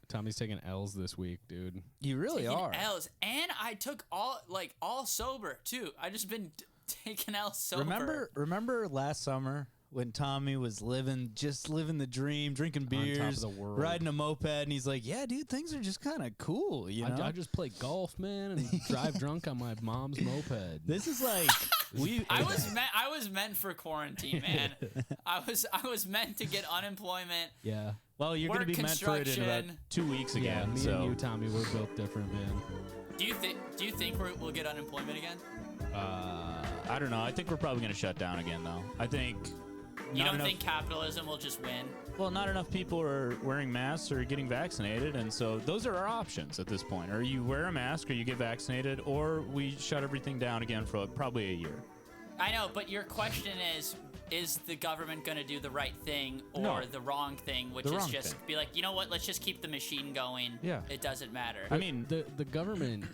Tommy's taking L's this week, dude. You really taking are. L's, and I took all sober too. I just been taking L's sober. Remember last summer when Tommy was living the dream, drinking beers, On top of the world. riding a moped, and he's like, "Yeah, dude, things are just kind of cool, you know." I just play golf, man, and drive drunk on my mom's moped. This is like I was meant for quarantine, man. I was meant to get unemployment. Yeah. Well, you're going to be meant for it in about 2 weeks Yeah, again. me so. and you, Tommy, we're built different, man. Do you think we'll get unemployment again? I don't know. I think we're probably going to shut down again, though. I think. You don't think capitalism will just win? Well, not enough people are wearing masks or getting vaccinated, and so those are our options at this point. Or you wear a mask, or you get vaccinated, or we shut everything down again for probably a year. I know, but your question is the government going to do the right thing or No. the wrong thing, which The is wrong just thing. be like, you know what, let's just keep the machine going. Yeah. It doesn't matter. I mean, The government,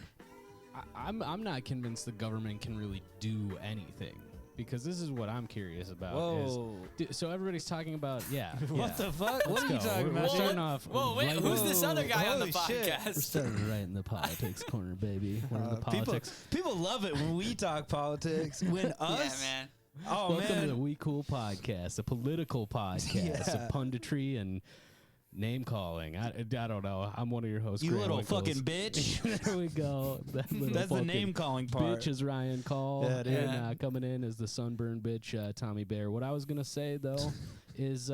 I'm not convinced the government can really do anything. Because this is what I'm curious about. Whoa. So everybody's talking about, What the fuck? What are you go. talking We're about? starting off. Whoa, wait, right who's in- this other guy on the Holy shit. podcast? We're starting right in the politics corner, baby. We're in the politics. People love it when we talk politics. When us, Yeah, man. oh Welcome to the man, We Cool podcast, a political podcast Yeah. of punditry and name calling. I don't know. I'm one of your hosts. you Grant little Winkles. fucking bitch. There we go. That little That's the fucking name calling part. Bitch is Ryan Call. Yeah, dude. And coming in is the sunburned bitch, Tommy Bear. What I was gonna say though is,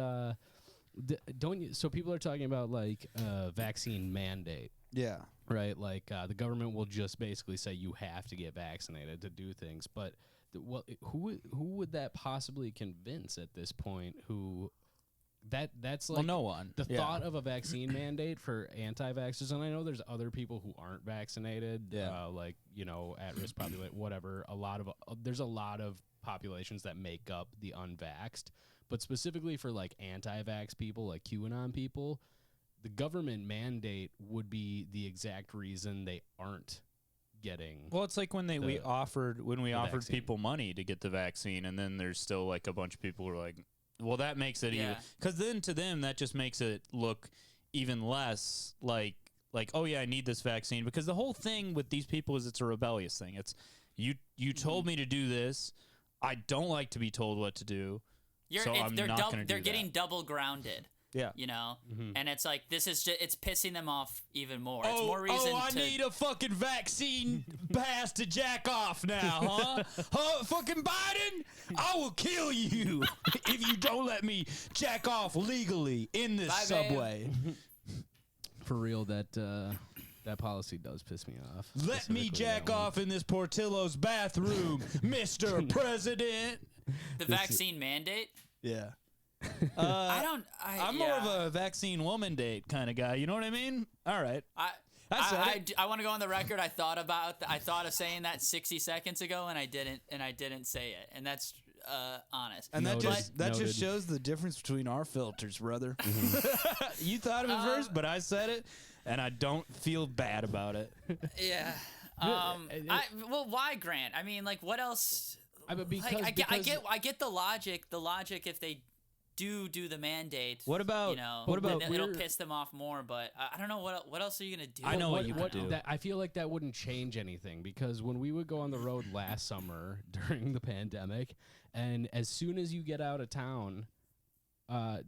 don't you? So people are talking about like vaccine mandate, Yeah. right? Like the government will just basically say you have to get vaccinated to do things. But who would that possibly convince at this point? That's like Well, no one. the Yeah. thought of a vaccine mandate for anti-vaxxers, and I know there's other people who aren't vaccinated, Yeah. like, you know, at risk population, whatever. There's a lot of populations that make up the unvaxxed, but specifically for like anti-vax people, like QAnon people, the government mandate would be the exact reason they aren't getting. Well, it's like when we offered vaccine. people money to get the vaccine, and then there's still like a bunch of people who are like, well, that makes it even, because then to them that just makes it look even less like oh yeah, I need this vaccine, because the whole thing with these people is it's a rebellious thing. It's you told me to do this. I don't like to be told what to do. So I'm not going to do They're that. getting double grounded. Yeah. You know, and it's like this is just it's pissing them off even more. It's more reason I need a fucking vaccine pass to jack off now, huh? Huh, fucking Biden? I will kill you if you don't let me jack off legally in this Bye, subway. For real, that policy does piss me off. Let me specifically jack that one. off in this Portillo's bathroom, Mr. President. the vaccine mandate. Yeah. I'm more of a vaccine woman date kind of guy. You know what I mean? All right. I want to go on the record. I thought of saying that 60 seconds ago, and I didn't say it, and that's honest. And that Noted. just shows the difference between our filters, brother. You thought of it first, but I said it, and I don't feel bad about it. Yeah. Well, why, Grant? I mean, like, what else? I get the logic. The logic if they do the mandate. What about it'll piss them off more? But I don't know what else are you gonna do? I know what you could do. I feel like that wouldn't change anything, because when we would go on the road last summer during the pandemic, and as soon as you get out of town,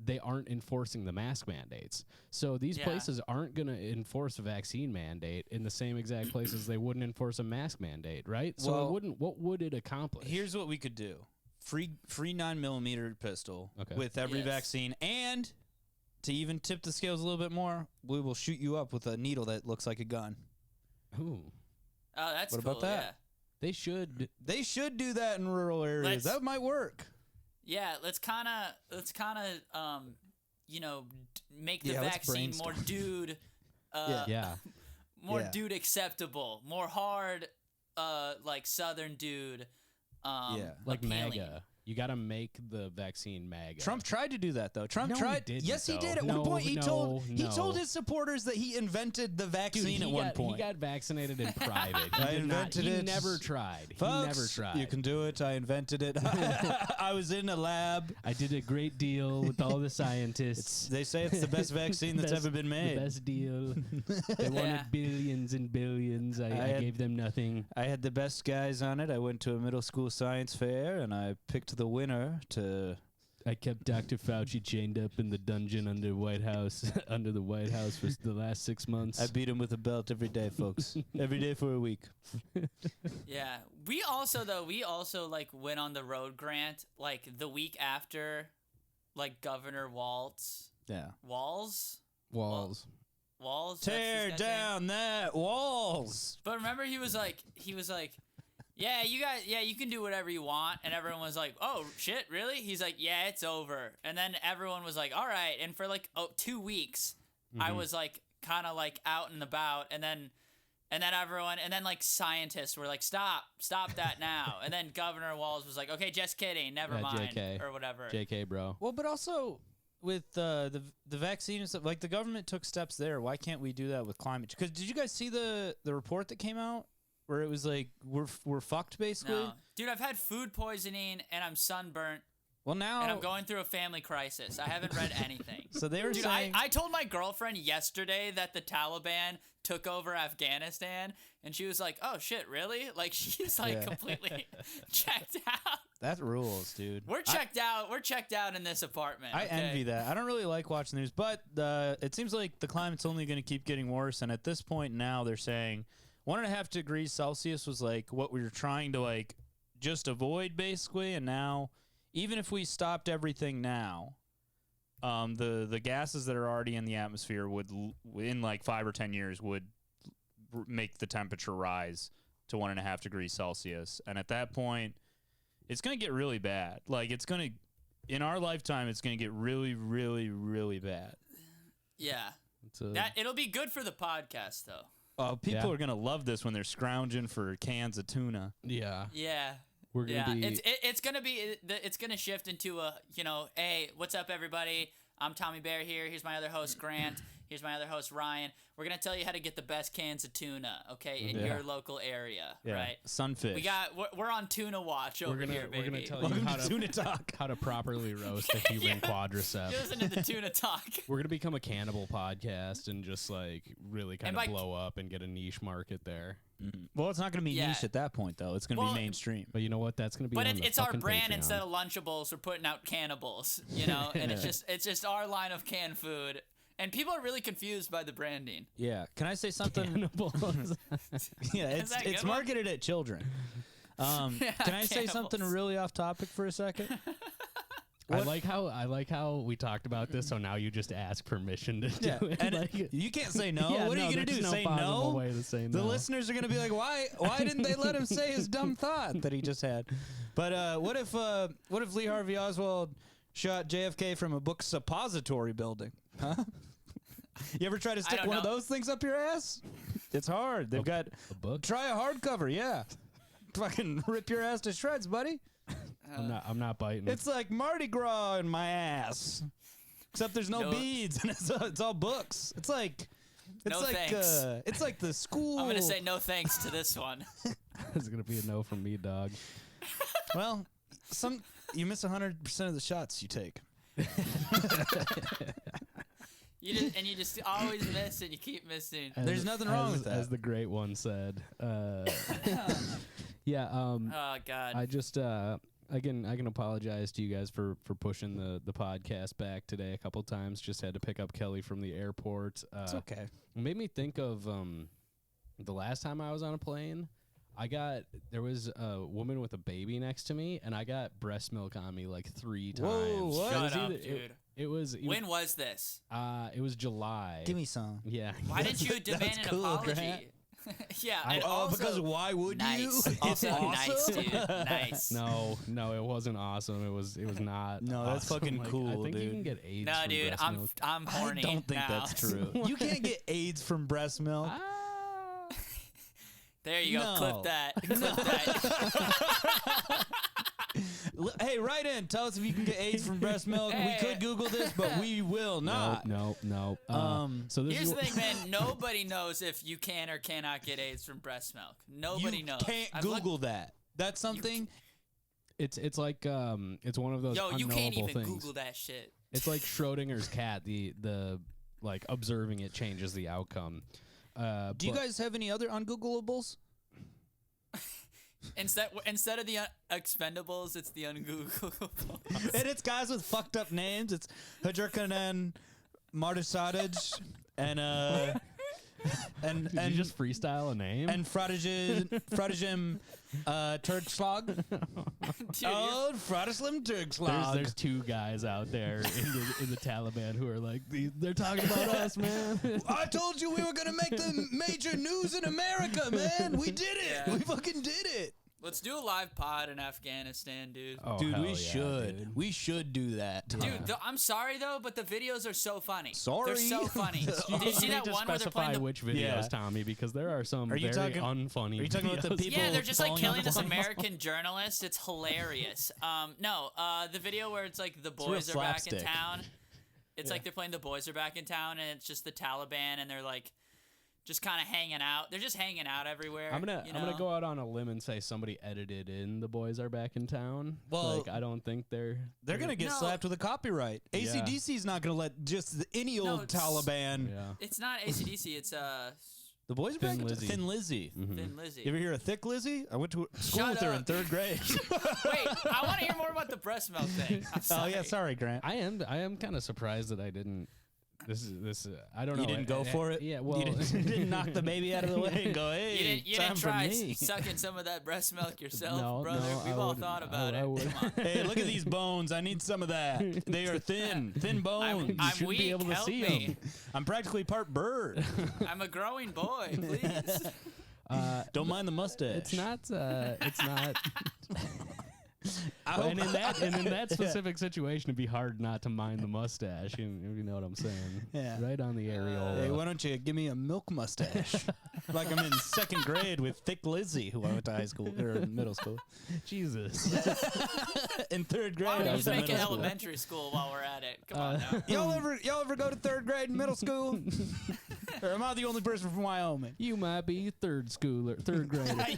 they aren't enforcing the mask mandates. So these places aren't going to enforce a vaccine mandate in the same exact places they wouldn't enforce a mask mandate, right? So Well, it wouldn't. What would it accomplish? Here's what we could do: free 9mm pistol with every vaccine, and to even tip the scales a little bit more, we will shoot you up with a needle that looks like a gun. Ooh. Oh, that's What cool. about that? Yeah. They should. They should do that in rural areas. That might work. Yeah, let's kind of make the vaccine more dude more dude acceptable, more hard like southern dude like appealing. MAGA. You got to make the vaccine MAGA. Trump tried to do that, though. Trump No, tried. he didn't, Yes, he though. did. At No, one point, he no. told his supporters that he invented the vaccine Dude, at one point. He got vaccinated in private. I invented it. He never tried. Folks, he never tried. You can do it. I invented it. I was in a lab. I did a great deal with all the scientists. They say it's the best vaccine that's ever been made. The best deal. They wanted billions and billions. I gave them nothing. I had the best guys on it. I went to a middle school science fair, and I picked the winner to... I kept Dr. Fauci chained up in the dungeon under the White House for the last 6 months. I beat him with a belt every day, folks. Every day for a week. Yeah. We also like went on the road, Grant, like the week after like Governor Walz. Yeah. Walz? Tear down that walls. But remember he was like, yeah, you can do whatever you want. And everyone was like, oh, shit, really? He's like, yeah, it's over. And then everyone was like, all right. And for like 2 weeks, I was like kind of like out and about. And then like scientists were like, stop that now. And then Governor Walz was like, okay, just kidding. Never mind. JK. Or whatever. JK, bro. Well, but also with the vaccine and stuff, like the government took steps there. Why can't we do that with climate change? Because did you guys see the report that came out? Where it was like, we're fucked, basically? No. Dude, I've had food poisoning, and I'm sunburnt, Well, now... and I'm going through a family crisis. I haven't read anything. So they were Dude, saying... I told my girlfriend yesterday that the Taliban took over Afghanistan, and she was like, oh, shit, really? Like, she's, like, completely checked out. That rules, dude. We're checked out. We're checked out in this apartment. I envy that. I don't really like watching the news, but it seems like the climate's only going to keep getting worse, and at this point now they're saying... 1.5 degrees Celsius was like what we were trying to like just avoid basically, and now even if we stopped everything now, the gases that are already in the atmosphere would in like 5 or 10 years would make the temperature rise to 1.5 degrees Celsius, and at that point, it's gonna get really bad. Like it's gonna in our lifetime, it's gonna get really, really, really bad. Yeah, it'll be good for the podcast though. People are gonna love this when they're scrounging for cans of tuna. Yeah. We're gonna be. It's gonna shift into a hey, what's up everybody? I'm Tommy Bear here. Here's my other host Grant. Here's my other host Ryan. We're gonna tell you how to get the best cans of tuna, okay, in your local area, right? Sunfish. We're on tuna watch over here, baby. We're gonna tell you how to tuna talk. How to properly roast a human quadricep. Listen to the tuna talk. We're gonna become a cannibal podcast and just like really kind of blow up and get a niche market there. Mm-hmm. Well, it's not going to be niche at that point, though. It's going to be mainstream. But you know what? That's going to be. But on it's the our brand Patreon. Instead of Lunchables, we're putting out cannibals. And it's just our line of canned food. And people are really confused by the branding. Yeah. Can I say something? Cannibals. Yeah, it's marketed at children. Can I say something really off topic for a second? I like how we talked about this. So now you just ask permission to do it. And you can't say no. What are you gonna do? No say no? Way to say the no. listeners are gonna be like, why didn't they let him say his dumb thought that he just had? But what if Lee Harvey Oswald shot JFK from a book suppository building? Huh? You ever try to stick one of those things up your ass? It's hard. They've got a book. Try a hardcover. Yeah, fucking rip your ass to shreds, buddy. I'm not biting. It's like Mardi Gras in my ass, except there's no beads and it's all books. It's like the school. I'm gonna say no thanks to this one. It's gonna be a no from me, dog. Well, you miss 100% of the shots you take. You just always miss and you keep missing. There's nothing wrong with that, as the great one said. Yeah. Oh God. I just I can apologize to you guys for pushing the podcast back today a couple times. Just had to pick up Kelly from the airport. It's okay. It made me think of the last time I was on a plane. There was a woman with a baby next to me, and I got breast milk on me like 3 times. Whoa, what? Shut up, dude. When was this? It was July. Give me some. Yeah. Why didn't you demand an apology? Yeah. Because why would you? Also nice, awesome. dude. Nice. No, it wasn't awesome. It was not. No, that's awesome. fucking cool, I think dude. you can get AIDS. No, from dude, breast milk. I'm horny. I don't think now. that's true. You can't get AIDS from breast milk. There you go. No. Clip that. Clip that. Hey, write in. Tell us if you can get AIDS from breast milk. Hey. We could Google this, but we will not. No. So this Here's is the thing, man. Nobody knows if you can or cannot get AIDS from breast milk. Nobody You knows. can't I've Google looked- that. That's something. It's like it's one of those Yo, you unknowable can't even things. Google that shit. It's like Schrodinger's cat. The like observing it changes the outcome. Do you guys have any other ungoogleables? Instead of the expendables, it's the ungoogleables. And it's guys with fucked up names. It's Hajurkanen Martisadic and Did you just freestyle a name? and Fradijim Turkslag. Dude, Oh, Fradislim Turkslag. there's two guys out there in the Taliban who are like, they're talking about us, man. I told you we were gonna make the major news in America, man. We did it. Yeah. We fucking did it. let's do a live pod in Afghanistan, dude. Oh, Dude, hell we yeah, should. dude. We should do that. Dude, I'm sorry though, but the videos are so funny. Sorry. They're so funny. Did you see need that to one where they're specify playing the which videos, Yeah. Tommy, because there are some Are you very talking- unfunny are you talking about the videos. people- Yeah, they're just like falling off killing the this plane? American journalist. It's hilarious. The video where it's like the real boys are back in slapstick. town. It's like they're playing the boys are back in town, and it's just the Taliban, and they're like just kind of hanging out. They're just hanging out everywhere. I'm gonna you I'm gonna know? go out on a limb and say somebody edited in "The Boys Are Back in Town." Well, like I don't think they're gonna get No. slapped with a copyright. Yeah. ACDC's not gonna let just any No, old it's- Taliban. Yeah. It's not AC/DC. It's The boys are Thin back. Lizzy. Thin Lizzy. Thin Lizzy. You ever hear of Thick Lizzy? I went to school Shut with her in up. 3rd grade. Wait, I want to hear more about the breast milk thing. I'm Oh sorry. yeah, sorry, Grant. I am kind of surprised that I didn't. This I don't know. You didn't go for it. Yeah. Well, you didn't knock the baby out of the way and go, "Hey, You time didn't for try me." sucking some of that breast milk yourself, No, brother. no, We've I all wouldn't. thought about I it. would. Come on. Hey, look at these bones. I need some of that. They are thin bones. I'm should weak. be able to Help see me. 'em. I'm practically part bird. I'm a growing boy. Please. Don't mind the mustache. It's not. It's not. I And hope- in that specific situation, it'd be hard not to mind the mustache. If you know what I'm saying. Yeah. Right on the areola. Hey, why don't you give me a milk mustache? Like I'm in 2nd grade with Thick Lizzy, who I went to high school or middle school. Jesus. In 3rd grade, Why don't I we was just in make it middle school. elementary school while we're at it? Come on now. Y'all ever go to 3rd grade in middle school? Or am I the only person from Wyoming? You might be third grader.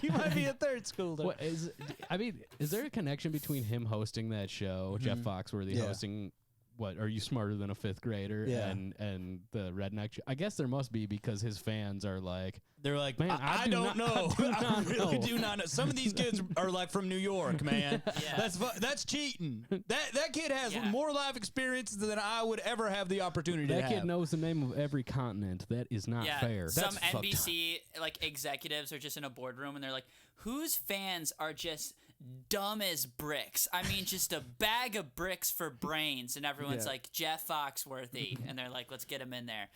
You might be a 3rd schooler. What is? I mean, is there a connection between him hosting that show, Jeff Foxworthy Yeah. hosting? What are you smarter than a 5th grader? Yeah. And the redneck. I guess there must be because his fans are like, They're like, Man, I do don't not- know. I do I not really know. do not know. Some of these kids are like from New York, man. Yeah. That's cheating. That kid has Yeah. more life experiences than I would ever have the opportunity to that have. kid knows the name of every continent. That is not Yeah, fair. some That's fucked NBC like executives are just in a boardroom and they're like, "Whose fans are just dumb as bricks? I mean, just a bag of bricks for brains." And everyone's Yeah. like, "Jeff Foxworthy," and they're like, "Let's get him in there."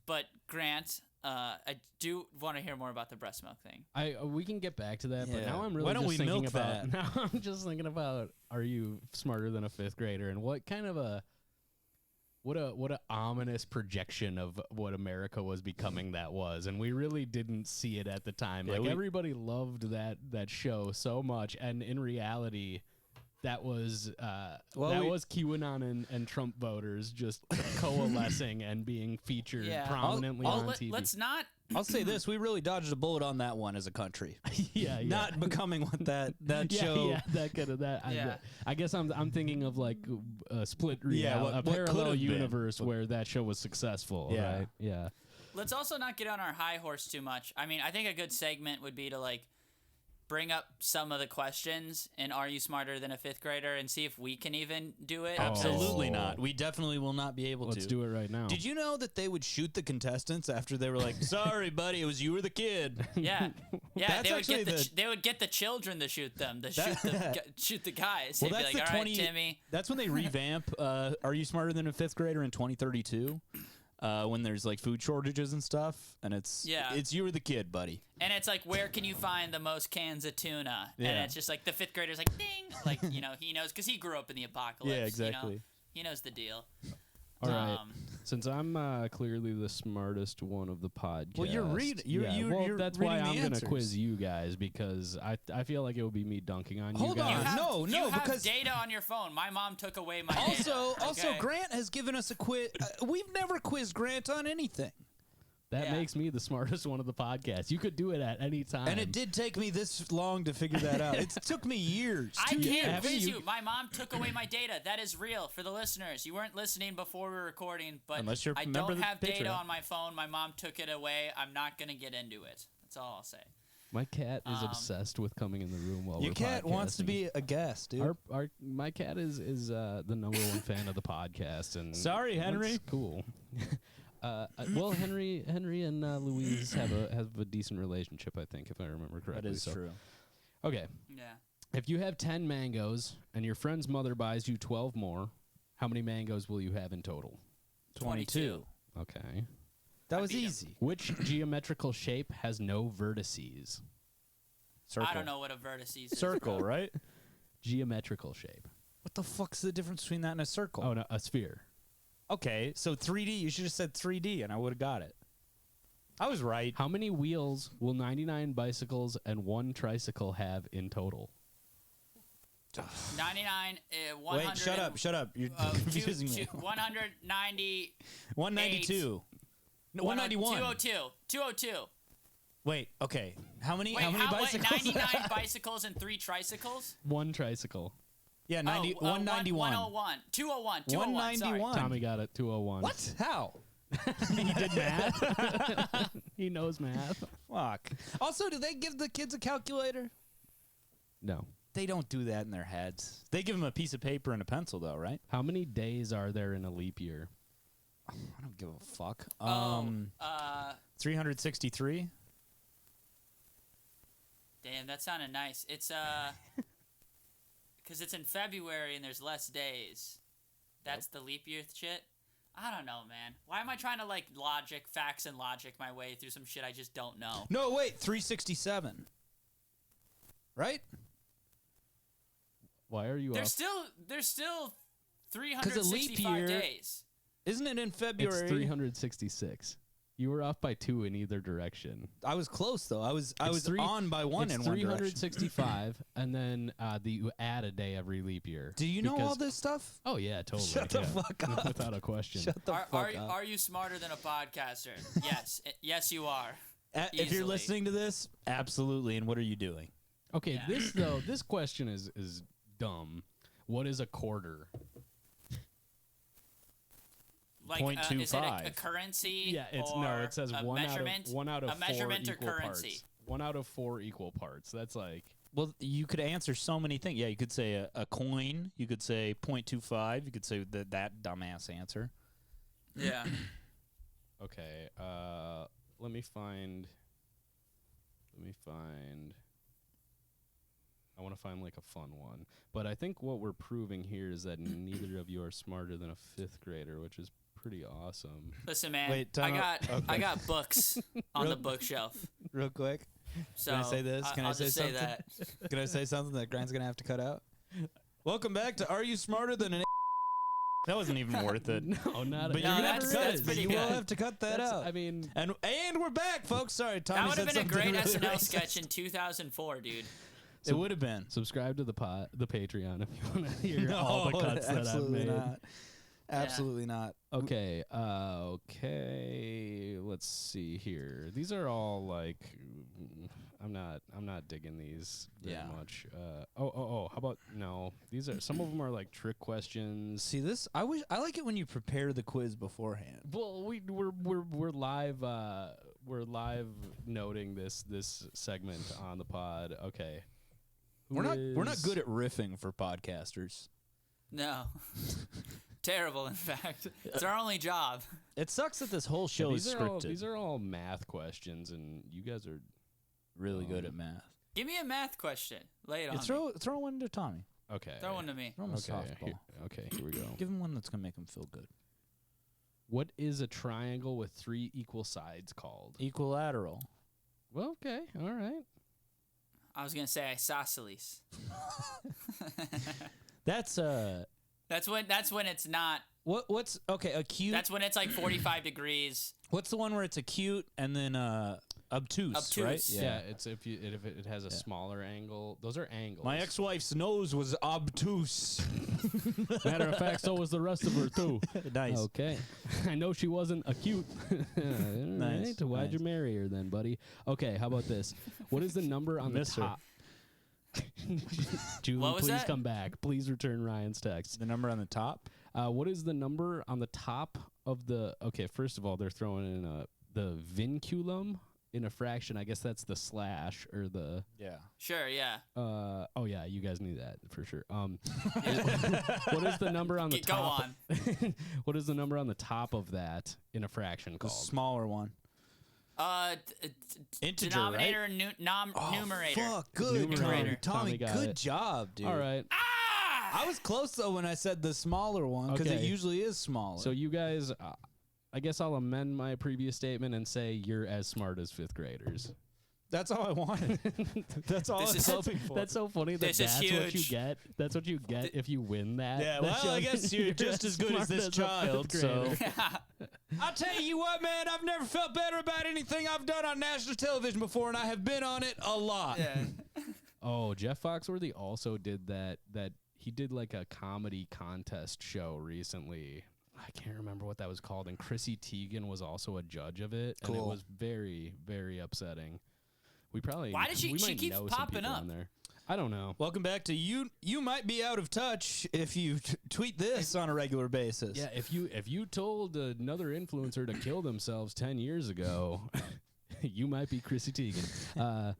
But Grant, I do want to hear more about the breast milk thing. We can get back to that, but Yeah. now I'm really Why don't just we thinking milk about. that? Now I'm just thinking about: are you smarter than a 5th grader? And what kind of a what a ominous projection of what America was becoming that was, and we really didn't see it at the time. Yeah, Like everybody loved that show so much, and in reality. That was was QAnon and Trump voters just coalescing and being featured Yeah. prominently on TV. Let's not. I'll say this: we really dodged a bullet on that one as a country. yeah. Not becoming what that Yeah, show. yeah, that could have that. Yeah. I guess I'm thinking of like a split Yeah, reality, what a parallel could've been. universe where that show was successful. Yeah. Right? Yeah. Let's also not get on our high horse too much. I mean, I think a good segment would be to like bring up some of the questions and "Are you smarter than a 5th grader?" and see if we can even do it. Absolutely Oh. not. We definitely will not be able Let's to. do it right now. Did you know that they would shoot the contestants after they were like, "Sorry, buddy, it was you or the kid." Yeah, yeah. That's They would actually get the- they would get the children to shoot them, to That- shoot the guys. Well, They'd be that's like, the "All 20. right, Timmy." That's when they revamp. Are you smarter than a 5th grader in 2032? When there's like food shortages and stuff, and it's you or the kid, buddy. And it's like, where can you find the most cans of tuna? And Yeah. it's just like the 5th grader's like, ding, like he knows because he grew up in the apocalypse. Yeah, You know? exactly. He knows the deal. All right. Since I'm clearly the smartest one of the podcast. Well, you're reading. You're that's reading why I'm the going to answers. quiz you guys because I feel like it would be me dunking on Hold you on. guys. You have because data on your phone. My mom took away my data. also, Okay? Grant has given us a quiz. We've never quizzed Grant on anything. That Yeah. makes me the smartest one of the podcast. You could do it at any time. And it did take me this long to figure that out. It took me years. I can't Haven't quiz you- you. My mom took away my data. That is real for the listeners. You weren't listening before we were recording, but Unless you're a I member of don't the have data Patreon. on my phone. My mom took it away. I'm not going to get into it. That's all I'll say. My cat is obsessed with coming in the room while Your we're cat wants to podcasting. be a guest, dude. My cat is the number one fan of the podcast, and Sorry, Henry. that's cool. Well, Henry and Louise have a decent relationship, I think, if I remember correctly. That is So- true. Okay, Yeah. if you have 10 mangoes and your friend's mother buys you 12 more, how many mangoes will you have in total? 22. Okay. That was beat him. easy. Which geometrical shape has no vertices? Circle. I don't know what a vertices is. Circle, bro. right? Geometrical shape. What the fuck's the difference between that and a circle? Oh, no, a sphere. Okay, so 3D. You should have said 3D, and I would have got it. I was right. How many wheels will 99 bicycles and 1 tricycle have in total? 99, 100. Wait, shut up. You're confusing me. 190. 192. No, 191. 202. 202. Wait, okay. How many Wait, bicycles? 99 bicycles and 3 tricycles? 1 tricycle. Yeah, 90, Oh, 191. 101. 201. 201. 191. Tommy got it, 201. What? How? He did math. He knows math. Fuck. Also, do they give the kids a calculator? No. They don't do that in their heads. They give them a piece of paper and a pencil, though, right? How many days are there in a leap year? I don't give a fuck. Oh, 363. damn, that sounded nice. It's because it's in February and there's less days. That's the leap year shit. I don't know, man. Why am I trying to facts and logic my way through some shit I just don't know? No, wait, 367. Right? Why are you There's off? still a leap 365 year- days. Isn't it in February? It's 366. You were off by 2 in either direction. I was close though. I was three- on by 1 It's in one direction. 365, and then you add a day every leap year. Do you know all because- this stuff? Oh yeah, totally. Shut the yeah. fuck up. Without a question. Shut the fuck up. Are you smarter than a podcaster? Yes. Yes, you are. If you're easily. listening to this, absolutely. And what are you doing? Okay, Yeah. this question is dumb. What is a quarter? Like, is it a 0.25. currency? Yeah, it's or no. It says a one measurement? out of a 4 measurement or equal currency? parts. 1 out of 4 equal parts. That's like Well, you could answer so many things. Yeah, you could say a coin. You could say 0.25. You could say that dumbass answer. Yeah. okay. Let me find. I want to find like a fun one, but I think what we're proving here is that neither of you are smarter than a 5th grader, which is pretty awesome. Listen, man. Wait, time out. I got books on the bookshelf. Real quick. So Can I say this? Can I I'll say just say something? that. Can I say something that Grant's going to have to cut out? Welcome back to Are You Smarter Than an That wasn't even worth it. No, not. But it you're gonna No, have to never cut that's it. pretty You good. will have to cut that That's- out. I mean, and we're back, folks. Sorry, Tommy That would have said been a something great really SNL racist. sketch in 2004, dude. It would have been. subscribe to the Patreon if you want to hear all the cuts that I've absolutely made. not. Absolutely not. Okay, okay. Let's see here. These are all like, I'm not digging these very Yeah. much. How about no? These are some of them are like trick questions. See this? I like it when you prepare the quiz beforehand. Well, we're live. We're live noting this segment on the pod. Okay, We're not good at riffing for podcasters. No. Terrible, in fact. It's our only job. It sucks that this whole show is scripted. These are all math questions, and you guys are really good at math. Give me a math question. Lay it on me. Throw one to Tommy. okay. Throw one to me. Throw him a softball. Here we go. Give him one that's gonna make him feel good. What is a triangle with 3 equal sides called? Equilateral. Well, okay, all right. I was going to say isosceles. That's That's when it's not What's okay? Acute. That's when it's like 45 degrees. What's the one where it's acute and then obtuse, right? Obtuse. Yeah, it's if it has a smaller angle. Those are angles. My ex-wife's nose was obtuse. Matter of fact, so was the rest of her too. Nice. Okay, I know she wasn't acute. Nice. Right? Why'd you marry her then, buddy? Okay, how about this? What is the number on the Miss her. top? Julie, What was please that? come back. Please return Ryan's text. The number on the top. What is the number on the top of the? Okay, first of all, they're throwing in the vinculum in a fraction. I guess that's the slash or the. Yeah. Sure, yeah. Oh yeah, you guys knew that for sure. What is the number on the Go top? on. What is the number on the top of that in a fraction The called? smaller one. Integer, Denominator right? and numerator. Fuck, good, Numerator. Tommy, Tommy got good it. job, dude. All right. I was close though when I said the smaller one because it Okay. usually is smaller. So you guys, I guess I'll amend my previous statement and say you're as smart as fifth graders. that's all I wanted. That's all I This was is- hoping for. That's so funny that This is that's what you huge. get. That's what you get if you win that. Yeah, That well, I shows guess you're just as good as smart this a child, fifth so. grader. I'll tell you what, man, I've never felt better about anything I've done on national television before, and I have been on it a lot. Yeah. Oh, Jeff Foxworthy also did that he did like a comedy contest show recently. I can't remember what that was called, and Chrissy Teigen was also a judge of it, and it Cool. was very, very upsetting. We probably Why did she might keeps know some popping people up? in there. I don't know. Welcome back to you. You might be out of touch if you tweet this on a regular basis. Yeah, if you told another influencer to kill themselves 10 years ago, you might be Chrissy Teigen.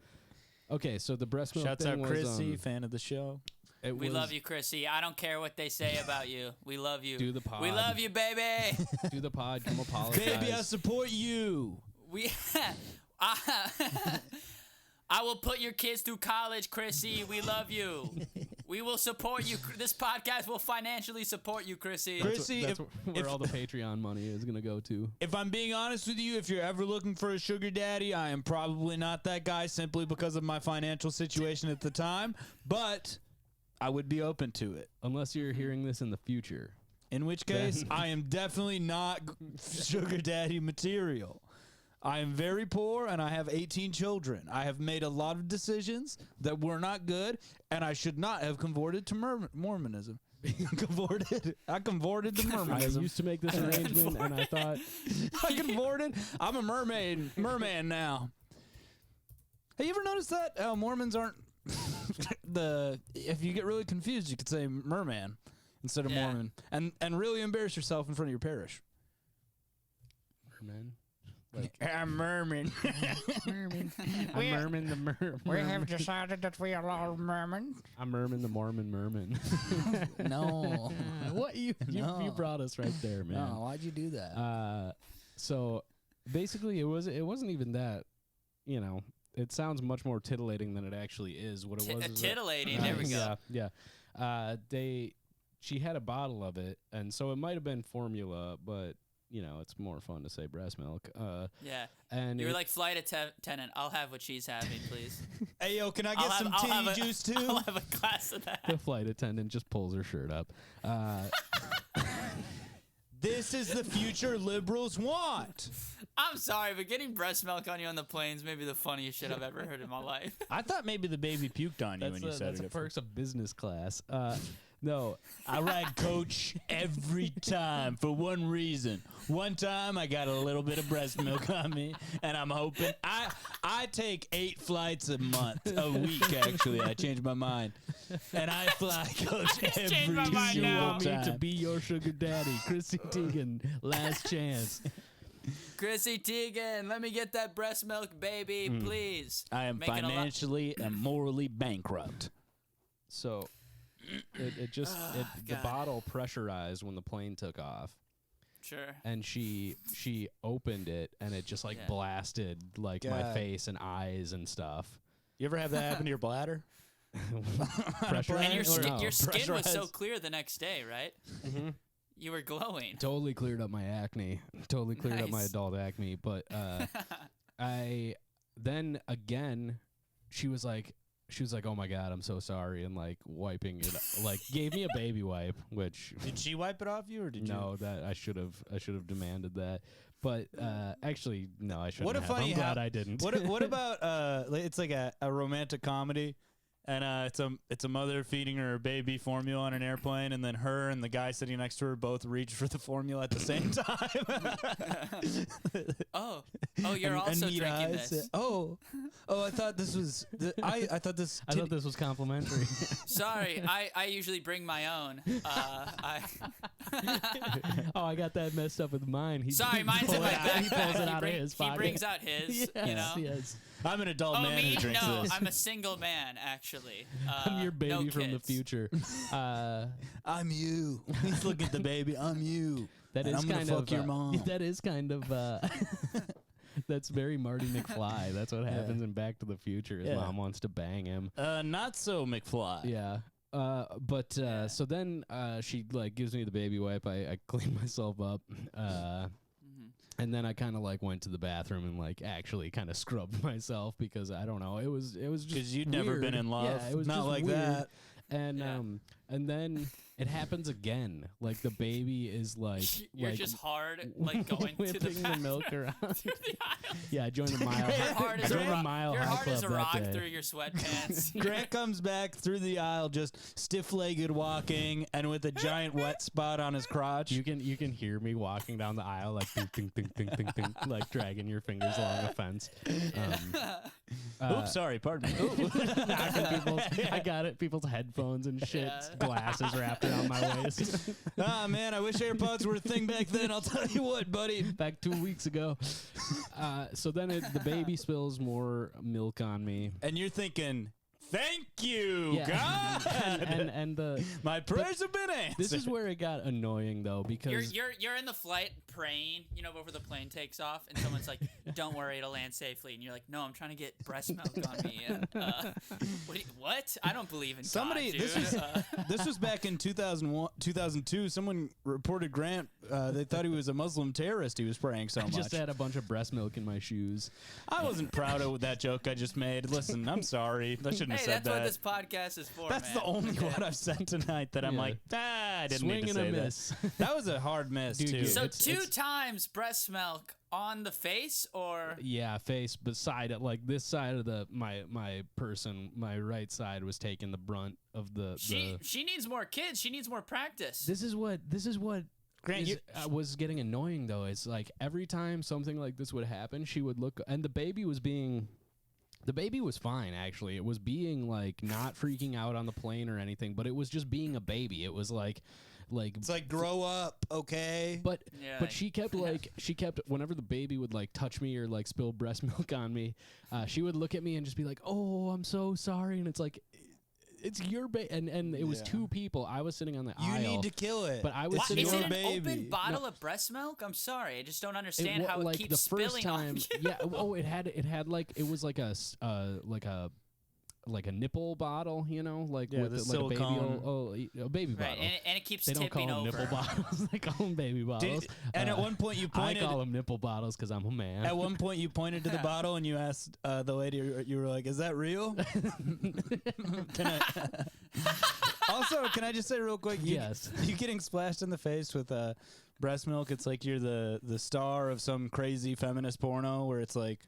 Okay, so the breast milk Shouts thing out was, Chrissy, fan of the show. We love you, Chrissy. I don't care what they say about you. We love you. Do the pod. We love you, baby. Do the pod. Come apologize. Baby, I support you. We I will put your kids through college, Chrissy. We love you. We will support you. This podcast will financially support you, Chrissy. Chrissy, That's if- where all the Patreon money is going to go to. If I'm being honest with you, if you're ever looking for a sugar daddy, I am probably not that guy simply because of my financial situation at the time, but I would be open to it. Unless you're hearing this in the future. In which case, I am definitely not sugar daddy material. I am very poor and I have 18 children. I have made a lot of decisions that were not good, and I should not have converted to Mormonism. I converted to I Mormonism. used to make this arrangement, and I thought, I converted. I'm a merman now. Have you ever noticed that Mormons aren't if you get really confused, you could say merman instead of Yeah. Mormon, and really embarrass yourself in front of your parish. merman. I'm merman. I'm merman the merman. We have decided that we are all Mormon. I'm merman the Mormon merman. No. What you No. brought us right there, man. No, why'd you do that? So basically, it wasn't even that. You know, it sounds much more titillating than it actually is. What it was is that- Titillating. There we go. Yeah. She had a bottle of it, and so it might have been formula, but you know, it's more fun to say breast milk. Yeah. And You were it- like, flight attendant, I'll have what she's having, please. Hey, yo, can I get some I'll have tea juice too? I'll have a glass of that. the flight attendant just pulls her shirt up. This is the future liberals want. I'm sorry, but getting breast milk on you on the plane's maybe the funniest shit I've ever heard in my life. I thought maybe the baby puked on you That's when you the said it. perks of business class. No, I ride coach every time for one reason. One time I got a little bit of breast milk on me, and I'm hoping I take 8 flights a week. Actually, I changed my mind, and I fly coach every changed my mind you now. want me to time. be your sugar daddy, Chrissy Teigen. Last chance. Chrissy Teigen, let me get that breast milk, baby, please. I am Making a lot- financially and morally bankrupt. So it just the God. bottle pressurized when the plane took off, Sure. and she opened it, and it just like Yeah. blasted like my God. face and eyes and stuff. You ever have that happen to your bladder? Pressurized? And your, Or no? your skin was so Pressurized. clear the next day, right? You were glowing. Totally cleared up my acne. Totally cleared up my Nice. adult acne. But I then again, she was like, she was like, "Oh my god, I'm so sorry," and like wiping it, like gave me a baby wipe. Which Did she wipe it off you, or did you? no, that I should have demanded that. But actually, no, I shouldn't. What a have. funny I'm glad how- I didn't. What about it's like a romantic comedy, and it's a mother feeding her baby formula on an airplane, and then her and the guy sitting next to her both reach for the formula at the same time. Oh, you're And also meet drinking eyes. this. Oh, I thought this was. I thought this. I thought this was complimentary. Sorry, I usually bring my own. Oh, I got that messed up with mine. Sorry, mine's in my He pulls backpack. it out of his He pocket. brings out his. You know. Yes. I'm an adult Oh, man me? who drinks No, this. I'm a single man, actually. I'm your baby no from the kids. future. I'm you. He's looking at the baby. I'm you. That And is I'm gonna kind fuck of your mom. That is kind of that's very Marty McFly. That's what happens in Back to the Future. His Yeah. mom wants to bang him. Not so McFly. Yeah. But so then she like gives me the baby wipe. I clean myself up. And then I kind of like went to the bathroom and like actually kind of scrubbed myself because I don't know. It was just Because you'd never weird. been in love. Yeah, it was Not just like weird. that. And Yeah. and then it happens again. Like the baby is like You're like just hard, like going to the whipping the bathroom. milk around. Through the aisle. Yeah, I joined the mile. Your heart I is a joined the rock. mile Your high heart is a club rock that day. through your sweatpants. Grant comes back through the aisle, just stiff-legged walking, and with a giant wet spot on his crotch. You can hear me walking down the aisle like ding ding ding ding ding ding, like dragging your fingers along a fence. Oops, sorry, pardon me. Knocking people's, I got it. People's headphones and shit. Yeah. Glasses wrapped around my waist. Ah, man, I wish AirPods were a thing back then. I'll tell you what, buddy. Back 2 weeks ago. So then the baby spills more milk on me. And you're thinking, thank you, God. and the My prayers have been answered. this is where it got annoying though because You're in the flight praying, you know, before the plane takes off, and someone's like, "Don't worry, it'll land safely," and you're like, "No, I'm trying to get breast milk on me." And, what? I don't believe in Somebody, God, dude. this was back in 2001, 2002. Someone reported Grant. They thought he was a Muslim terrorist. He was praying so I much. just had a bunch of breast milk in my shoes. I wasn't proud of that joke I just made. Listen, I'm sorry. I shouldn't have Hey, said that's what that. this podcast is for. That's man. the only one I've said tonight that I'm Yeah. like, I didn't Swing need to and say a that. miss. That was a hard miss Dude, too. yeah. So It's- two times breast milk on the face, or Yeah, face beside it, like this side of my person, my right side was taking the brunt of the. she needs more kids. She needs more practice. This is what Grant, you, was getting annoying though. It's like every time something like this would happen, she would look, and the baby was fine actually. It was being like not freaking out on the plane or anything, but it was just being a baby. It was like it's like grow up, okay? But Yeah, but she kept whenever the baby would like touch me or like spill breast milk on me, she would look at me and just be like, "Oh, I'm so sorry," and it's like. It's your baby, and it was Yeah. two people. I was sitting on the You aisle. need to kill it. But I was What? sitting Is on it an baby. open bottle of breast milk? I'm sorry, I just don't understand how like it keeps the first spilling time. on you. Yeah. Oh, it had like it was like a nipple bottle, you know, like Yeah, with the like a baby, silicone. a baby Right, bottle. and it keeps They don't call tipping them over. nipple bottles. They call them baby bottles. And at one point you I pointed. call them nipple bottles because I'm a man. At one point, you pointed to the bottle and you asked the lady, you were like, "Is that real?" Also, can I just say real quick? Yes. You getting splashed in the face with breast milk? It's like you're the star of some crazy feminist porno where it's like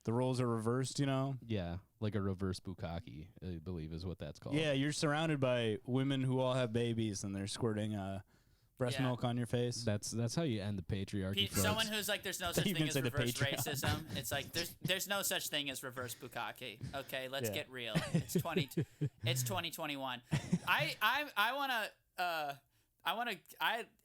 the roles are reversed. You know? Yeah, like a reverse bukkake, I believe is what that's called. Yeah, you're surrounded by women who all have babies and they're squirting breast Yeah. milk on your face. That's how you end the patriarchy. folks. Someone who's like, there's no such You thing can as say the reverse Patreon. racism. It's like there's no such thing as reverse bukkake. Okay, let's Yeah. get real. It's 2021. I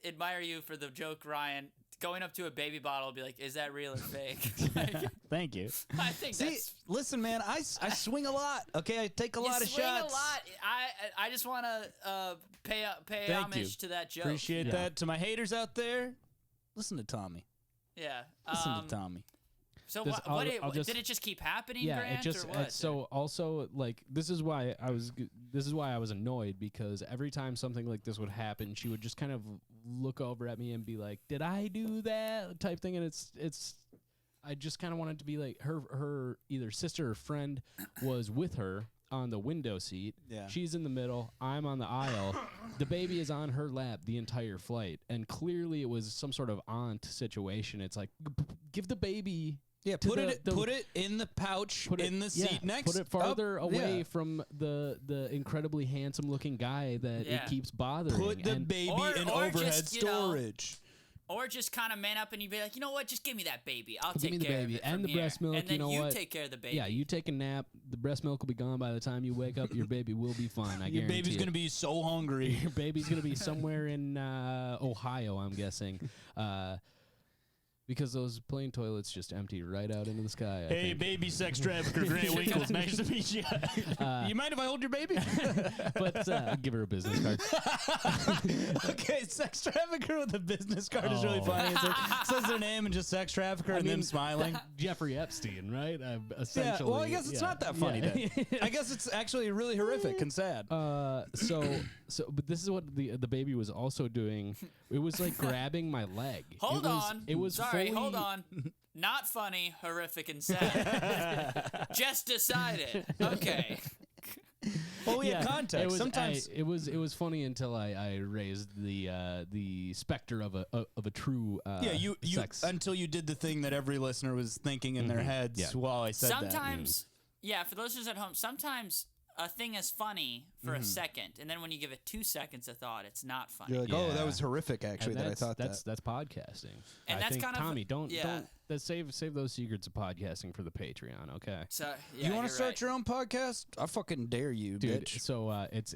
admire you for the joke, Ryan. Going up to a baby bottle and be like, is that real or fake? Like, Thank you. I think See, that's listen, man, I swing a lot. Okay, I take a you lot of swing shots. a lot. I just want to pay Thank homage you. to that joke. Appreciate Yeah. that. To my haters out there, listen to Tommy. Yeah. Listen to Tommy. So This- I'll just- did it just keep happening, Yeah, Grant, it just or what? so also like this is why I was annoyed because every time something like this would happen, she would just kind of look over at me and be like, "Did I do that?" type thing, and it's I just kind of wanted to be like her either sister or friend was with her on the window seat. Yeah. She's in the middle. I'm on the aisle. The baby is on her lap the entire flight, and clearly it was some sort of aunt situation. It's like, give the baby. Yeah, to put it the- put it in the pouch in the yeah, seat next. Put it farther up. away Yeah. from the incredibly handsome looking guy that Yeah. it keeps bothering. Put the And baby Or- in or overhead just, you know, storage. Or just kind of man up and you'd be like, you know what? Just give me that baby. I'll Give take me the care baby of it and from the here. breast milk, And then you know what? take care of the baby. yeah, you take a nap. The breast milk will be gone by the time you wake up. Your baby will be fine. I Your guarantee baby's it. gonna be so hungry. Your baby's gonna be somewhere in Ohio, I'm guessing, because those plane toilets just empty right out into the sky. I Hey, think. baby sex trafficker Grant Winkles, nice to meet you. You mind if I hold your baby? But give her a business card. Okay, sex trafficker with a business card is really funny. It says their name and just sex traphicker and them smiling. Jeffrey Epstein, right? Yeah, Essentially. well, I guess it's not that funny then. I guess it's actually really horrific and sad. But this is what the baby was also doing. It was like grabbing my leg. Hold on. It was Sorry, fully, hold on. Not funny, horrific, and sad. Just decided. Okay. Well, we have context. It was, Sometimes it was funny until I raised the specter of a true you sex. until you did the thing that every listener was thinking in their heads Yeah. while I said Sometimes, yeah, for those who's at home, sometimes a thing is funny for a second, and then when you give it 2 seconds of thought, it's not funny. that. You're like, oh, that Yeah. was horrific. Actually, And that I thought that's podcasting. And I that's think, kind of- Tommy, don't yeah. save those secrets of podcasting for the Patreon, okay? So, that. yeah, You want you're to start right. your own podcast? I fucking dare you, Dude, bitch. so it's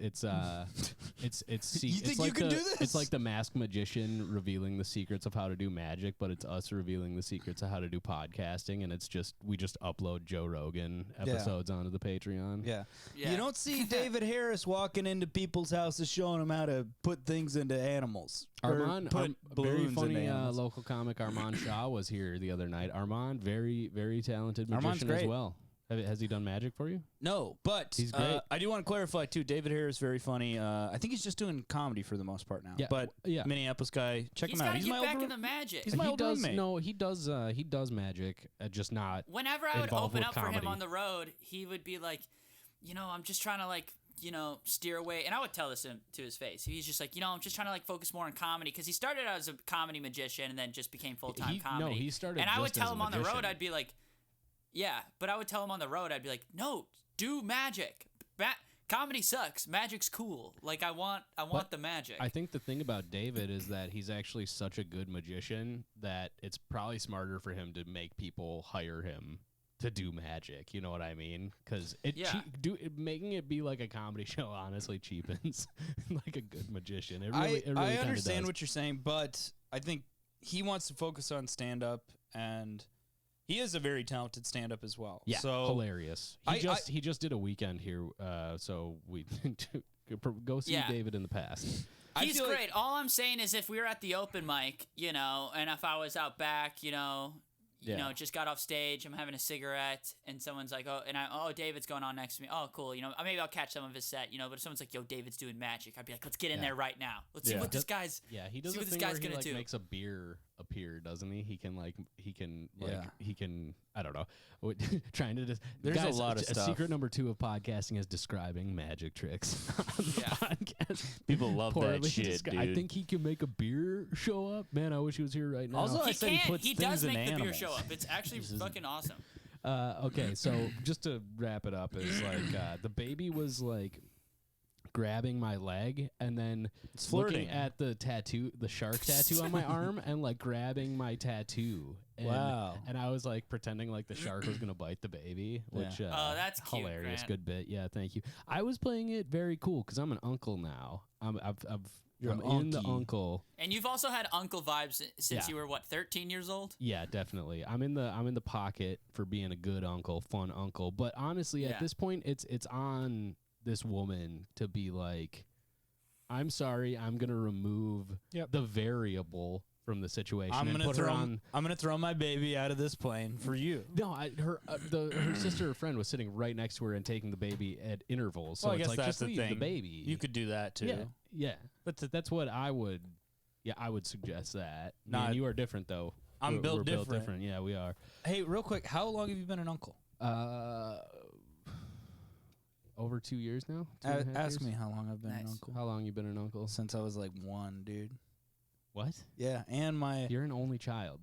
You think like you can do this? It's like the masked magician revealing the secrets of how to do magic, but it's us revealing the secrets of how to do podcasting, and we just upload Joe Rogan episodes onto the Patreon. Yeah. Yeah. You don't see David Harris walking into people's houses showing them how to put things into animals. Or Armand, put very balloons funny into animals. local comic Armand Shaw was here the other night. Armand, very, very talented Armand's magician as great. well. Has he done magic for you? No, but He's great. I do want to clarify too. David Harris very funny. I think he's just doing comedy for the most part now. Yeah, But yeah. Minneapolis guy, check He's him got out. to He's get my back old in the magic. He's my he old does. roommate. No, he does magic, just not. Whenever I would involved open with up for him comedy. on the road, he would be like, I'm just trying to steer away. And I would tell this to his face. He's just like, I'm just trying to focus more on comedy, because he started out as a comedy magician and then just became full-time comedy. No, he started. And I would just tell as a him on the road, magician. I'd be like, yeah, but I would tell him on the road, I'd be like, no, do magic. Comedy sucks. Magic's cool. I want the magic. I think the thing about David is that he's actually such a good magician that it's probably smarter for him to make people hire him to do magic. You know what I mean? Because making it be like a comedy show honestly cheapens like a good magician. It really, I understand does. what you're saying, but I think he wants to focus on stand-up, and he is a very talented stand-up as well. Yeah, so hilarious. He just did a weekend here, so we go see Yeah. David in the past. I He's feel like- great. All I'm saying is, if we were at the open mic, and if I was out back, just got off stage, I'm having a cigarette, and someone's like, David's going on next to me. Oh, cool. Maybe I'll catch some of his set, but if someone's like, yo, David's doing magic, I'd be like, let's get in there right now. Let's see what this guy's. Yeah, he does see a what this thing guy's where he gonna do. makes a beer appear, doesn't he? He can Yeah. I don't know. Trying to just There's guys, a lot of a stuff. secret number 2 of podcasting is describing magic tricks on the podcast. People love that Poorly shit, descri- I dude. think he can make a beer show up. Man, I wish he was here right now. Also, I He said he can. puts He things does in make the beer animals. show up. It's actually fucking awesome. Okay, so just to wrap it up, is the baby was grabbing my leg and then looking flirting. at the shark tattoo on my arm, and grabbing my tattoo. And, Wow. And I was pretending like the shark was gonna bite the baby, which Oh, that's cute, hilarious. Grant. Good bit. Yeah, thank you. I was playing it very cool because I'm an uncle now. I'm You're in an the unkie. uncle. And you've also had uncle vibes since Yeah. you were 13 years old. Yeah, definitely. I'm in the pocket for being a good uncle, fun uncle. But honestly, Yeah. at this point, it's on this woman to be like, I'm sorry, I'm gonna remove the variable from the situation. I'm and gonna put her throw. on. I'm gonna throw my baby out of this plane for you. No, her sister or friend was sitting right next to her and taking the baby at intervals. So Well, I it's guess that's just the leave thing. the baby. You could do that too. Yeah. That's what I would. Yeah, I would suggest that. Nah, you are different though. I'm We're built built different. different. Yeah, we are. Hey, real quick, how long have you been an uncle? over 2 years now. Ask me how long I've been an uncle. How long you been an uncle? Since I was like 1, dude. What? Yeah, and You're an only child.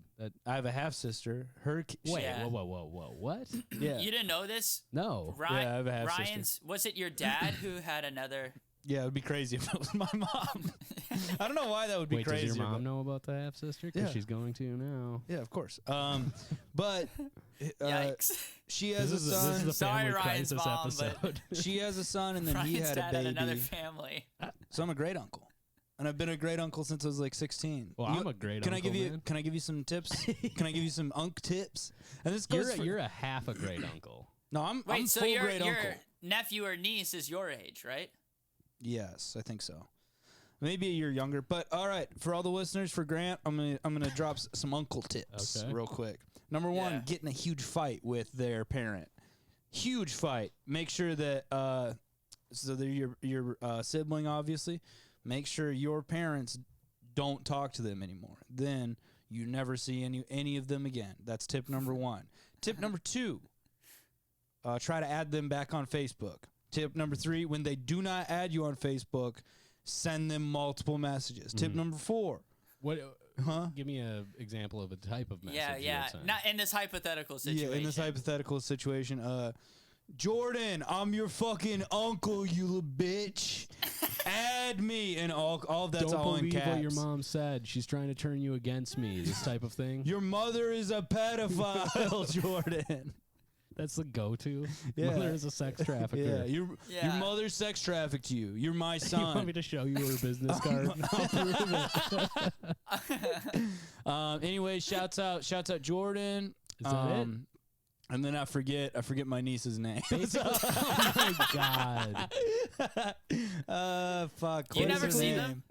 I have a half sister. Wait, Yeah. whoa, what? Yeah. You didn't know this? No. Yeah, I have a half Ryan's, sister. was it your dad who had another? Yeah, it would be crazy if it was my mom. I don't know why that would be Wait, crazy. does your mom know about the half sister? Because she's going to now. Yeah, of course. But Yikes. she has a This son. is the Sorry, family Ryan's crisis mom, episode. She has a son, and then he Ryan's had a dad had another baby. family. So I'm a great uncle, and I've been a great uncle since I was like 16. Well, I'm a great Can uncle, I give you? man. Can I give you some tips? Can I give you some unk tips? And this goes. You're a half a great uncle. No, I'm Wait, so full your great uncle. nephew or niece is your age, right? Yes, I think so. Maybe a year younger, but all right. For all the listeners, for Grant, I'm gonna drop some uncle tips real quick. Number one, Yeah. get in a huge fight with their parent. Huge fight. Make sure that so they're your sibling, obviously. Make sure your parents don't talk to them anymore. Then you never see any of them again. That's tip number one. Tip number two, try to add them back on Facebook. Tip number three, when they do not add you on Facebook, send them multiple messages. Tip number four. What? Huh? Give me an example of a type of message. Yeah, you yeah. would send. Not in this hypothetical situation. Yeah, in this hypothetical situation, Jordan, I'm your fucking uncle, you little bitch. Add me, and all of that's Don't all in believe caps. what your mom said. She's trying to turn you against me. This type of thing. Your mother is a pedophile, Jordan. That's the go-to. Yeah. Mother is a sex trafficker. Yeah, your Yeah. mother sex trafficked you. You're my You want me son. to show you her business card? Anyway, shouts out Jordan. Is that it? And then I forget my niece's name. Oh my god! Fuck. You what is never her see name? them?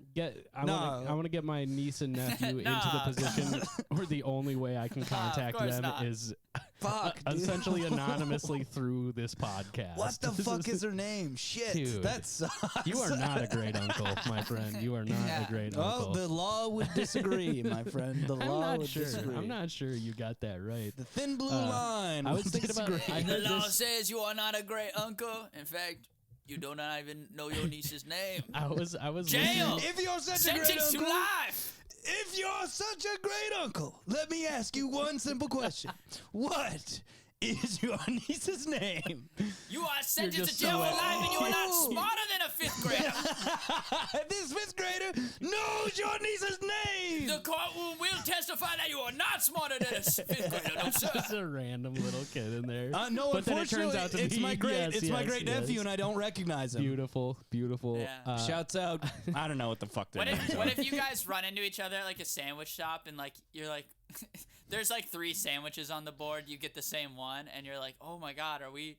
I want to get my niece and nephew into Nah. the position where the only way I can contact course them not. is Fuck, dude. essentially anonymously through this podcast. What the fuck is her name? Shit, Dude. that sucks. You are not a great uncle, my friend. You are not Yeah. a great Well, uncle. the law would disagree, my friend. The I'm law not would sure. disagree. I'm not sure you got that right. The thin blue line. I was would thinking about. disagree. I The heard law this. says you are not a great uncle. In fact, you do not even know your niece's name. I was. Jail! listening- If you're such a great Sentence to uncle, life! if you're such a great uncle, let me ask you one simple question. What is your niece's name? You are sentenced just to jail so for life and you are not Oh. smarter than a fifth grader. This fifth grader knows your niece's name. The court will testify that you are not smarter than a fifth grader. No, sir. Just a random little kid in there. No, but then it unfortunately, turns out to it's be my great, yes, it's my yes, great yes. nephew, and I don't recognize him. Beautiful. Yeah. Shouts out. I don't know what the fuck their What names if, are. what if you guys run into each other at like a sandwich shop and like you're like there's like 3 sandwiches on the board, you get the same one and you're like, "Oh my god, are we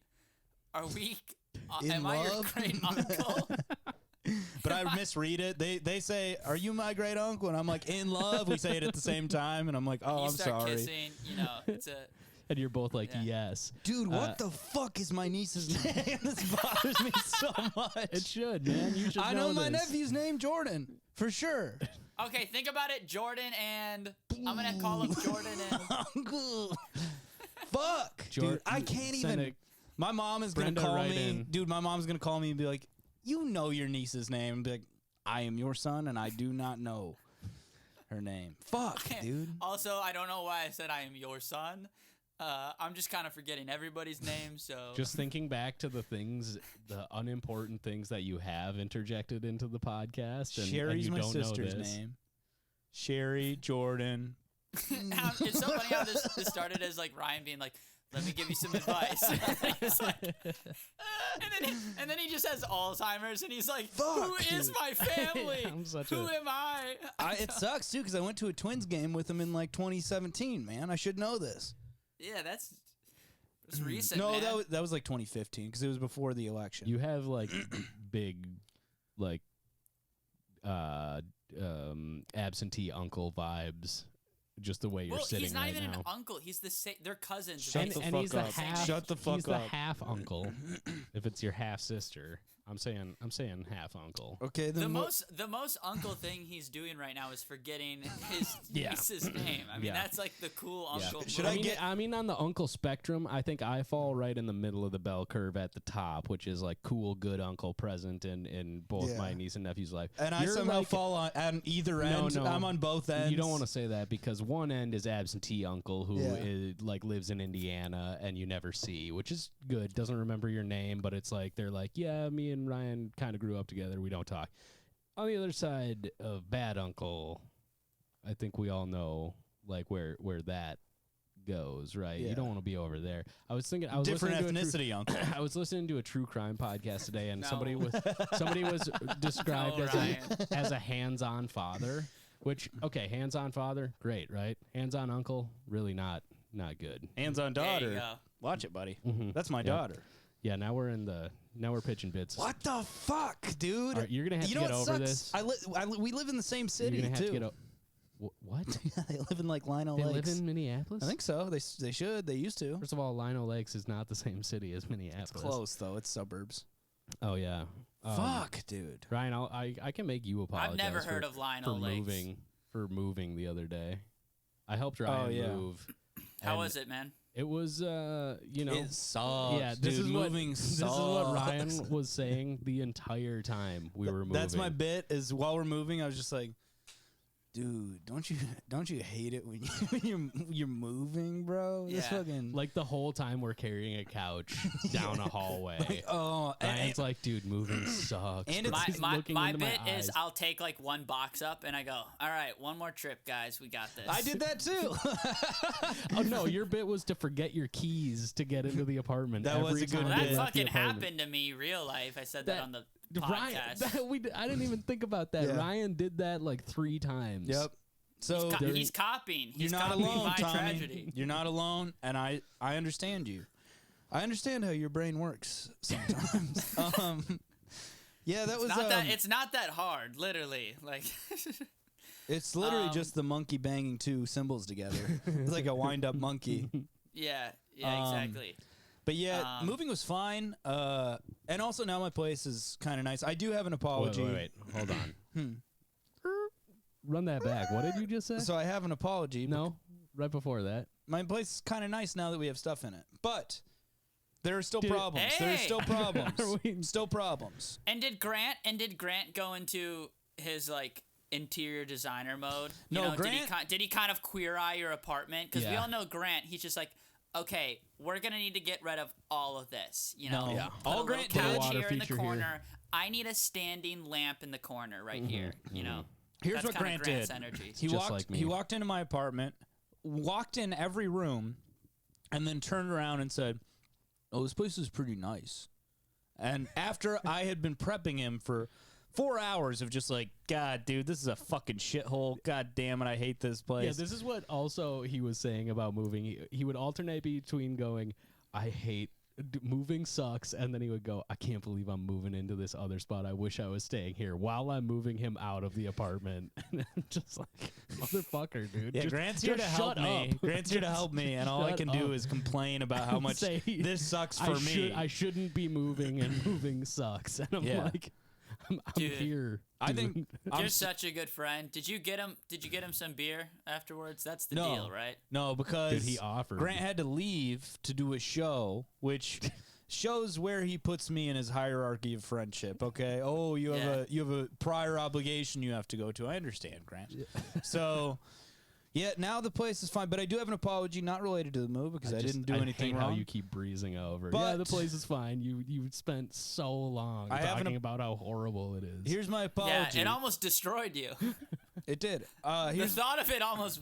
In am I your love? great uncle?" But I misread it. They say, "Are you my great uncle?" And I'm like, "In love." We say it at the same time, and I'm like, "Oh, You I'm start sorry, kissing, you know, it's a And you're both like, Yeah. yes. dude. What the fuck is my niece's name? This bothers me so much. It should, man. You should I know my this. nephew's name, Jordan, for sure. Okay, think about it, Jordan and I'm gonna call him Jordan and Uncle. Fuck, Jor- dude. I can't send even. My mom is gonna Brenda call right me, in. dude. My mom's gonna call me and be like, "You know your niece's name?" And be like, "I am your son, and I do not know her name." Fuck, dude. Also, I don't know why I said I am your son. I'm just kind of forgetting everybody's name, so Just thinking back to the unimportant things that you have interjected into the podcast, and Sherry's you my don't sister's know this. name. Sherry Jordan. It's so funny how this started as like Ryan being like, "Let me give you some advice," and, he was like, and then he just has Alzheimer's, and he's like, "Who Fuck, is dude. my family? I'm such Who a- am I?" It sucks too because I went to a Twins game with him in like 2017. Man, I should know this. Yeah, it's recent. No, man. that was like 2015 because it was before the election. You have like big, like, absentee uncle vibes just the way you're Well, sitting he's not right even now. an uncle. He's they're cousins. Shut They- the and fuck he's the up. half. Shut the fuck he's the up. half uncle. If it's your half sister, I'm saying half uncle. Okay, The then the most uncle thing he's doing right now is forgetting his Yeah. niece's name. I mean, Yeah. that's like the cool uncle. Should move. I mean, on the uncle spectrum, I think I fall right in the middle of the bell curve at the top, which is like cool, good uncle present in both Yeah. my niece and nephew's life. and I You're somehow like- fall on either end. No, I'm on both ends. You don't want to say that because one end is absentee uncle who Yeah. is, like lives in Indiana and you never see, which is good. Doesn't remember your name, but it's like they're like, yeah, me and Ryan kind of grew up together. We don't talk. On the other side of bad uncle, I think we all know like where that goes, right? Yeah. You don't want to be over there. I was thinking, I was Different listening to a true- ethnicity, uncle. I was listening to a true crime podcast today, and No. somebody was described No, as Ryan. as a hands-on father. Which hands-on father, great, right? Hands-on uncle, really not good. Hands on There you daughter. go. Watch it, buddy. Mhm. That's my Yep. daughter. Yeah, now we're pitching bits. What the fuck, dude? All right, you're gonna have you to know get what over sucks? this. We live in the same You're city gonna have too. to get what? They live in like Lino They Lakes. live in Minneapolis? I think so. They should. They used to. First of all, Lino Lakes is not the same city as Minneapolis. It's close though. It's suburbs. Oh yeah. Fuck, dude. Ryan, I can make you apologize. I've never for- heard of Lino for Lakes. moving the other day. I helped Ryan yeah. move. How and was it, man? It was It sucks. yeah, this dude. is moving what sucks. this is what Ryan was saying the entire time we were moving. That's my bit. Is while we're moving, I was just like, dude, don't you hate it when you're moving, bro? This Yeah. fucking like the whole time we're carrying a couch down a hallway. oh, Ryan's like, dude, moving sucks. and bro." it's- He's My looking my into bit my is eyes. I'll take like one box up and I go, all right, one more trip, guys. We got this. I did that too. Oh no, your bit was to forget your keys to get into the apartment. That was every a good time Well, you that bit. left the fucking apartment. happened to me real life. I said that, That- on the Ryan, podcast. I didn't even think about that. Yeah. Ryan did that like 3 times. Yep. So He's copying. you're He's not copying alone, my Tommy. tragedy. You're not alone, and I understand you. I understand how your brain works sometimes. Yeah, that was It's not that hard, literally. Like, it's literally just the monkey banging 2 cymbals together. It's like a wind-up monkey. yeah, Um, exactly. But yeah, Um, moving was fine. And also now my place is kind of nice. I do have an apology. Wait. Hold on. Run that back. What did you just say? So I have an apology. No, right before that. My place is kind of nice now that we have stuff in it. But there are still Dude, problems. There are hey! still problems. Are we- Still problems. And did Grant go into his like interior designer mode? You No, know, Grant- did he kind of queer eye your apartment? Because we Yeah. all know Grant. He's just like, okay, we're gonna need to get rid of all of this. You know, No. Yeah. Put All a little Grant did- couch Water here in the feature here. corner. I need a standing lamp in the corner right here. You know, Here's That's what kinda Grant Grant's did. energy. He Just walked. like me. He walked into my apartment, walked in every room, and then turned around and said, "Oh, this place is pretty nice." And after I had been prepping him for 4 hours of just like, God, dude, this is a fucking shithole. God damn it, I hate this place. Yeah, this is what also he was saying about moving. He would alternate between going, I hate moving sucks, and then he would go, I can't believe I'm moving into this other spot. I wish I was staying here, while I'm moving him out of the apartment. And I'm just like, motherfucker, dude. Yeah, just, Grant's here to just help shut me. up. Grant's here to Just help me, and all I shut can do up. is complain about how much Say, this sucks for me. I shouldn't be moving, and moving sucks. And I'm Yeah. like, I'm Dude, here. I think dude. I'm You're s- such a good friend. Did you get him some beer afterwards? That's the No. deal, right? no, because Dude, he offered. Grant had to leave to do a show, which shows where he puts me in his hierarchy of friendship. Okay. Oh, you have a prior obligation you have to go to. I understand, Grant. So, yeah, now the place is fine, but I do have an apology not related to the move because I didn't do anything hate wrong. How you keep breezing over. Yeah, the But- place is fine. You spent so long I have an talking ap- about how horrible it is. Here's my Yeah, apology. it almost destroyed you. It did. The Here's thought of it almost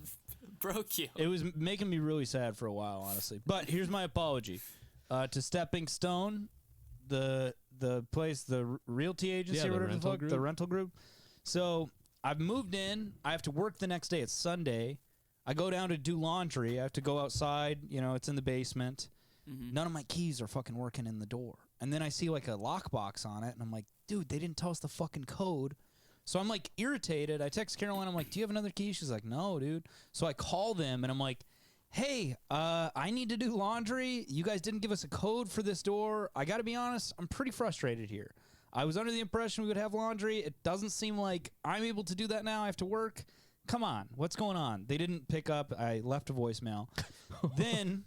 broke you. It was making me really sad for a while, honestly. But here's my apology to Stepping Stone, the place, the realty agency, Yeah, or the whatever the rental fuck, group. the rental group. So I've moved in. I have to work the next day. It's Sunday. I go down to do laundry. I have to go outside. You know, it's in the basement. None of my keys are fucking working in the door. And then I see like a lockbox on it, and I'm like, dude, they didn't tell us the fucking code. So I'm like irritated. I text Caroline. I'm like, do you have another key? She's like, no, dude. So I call them and I'm like, hey, I need to do laundry. You guys didn't give us a code for this door. I got to be honest, I'm pretty frustrated here. I was under the impression we would have laundry. It doesn't seem like I'm able to do that now. I have to work. Come on. What's going on? They didn't pick up. I left a voicemail. then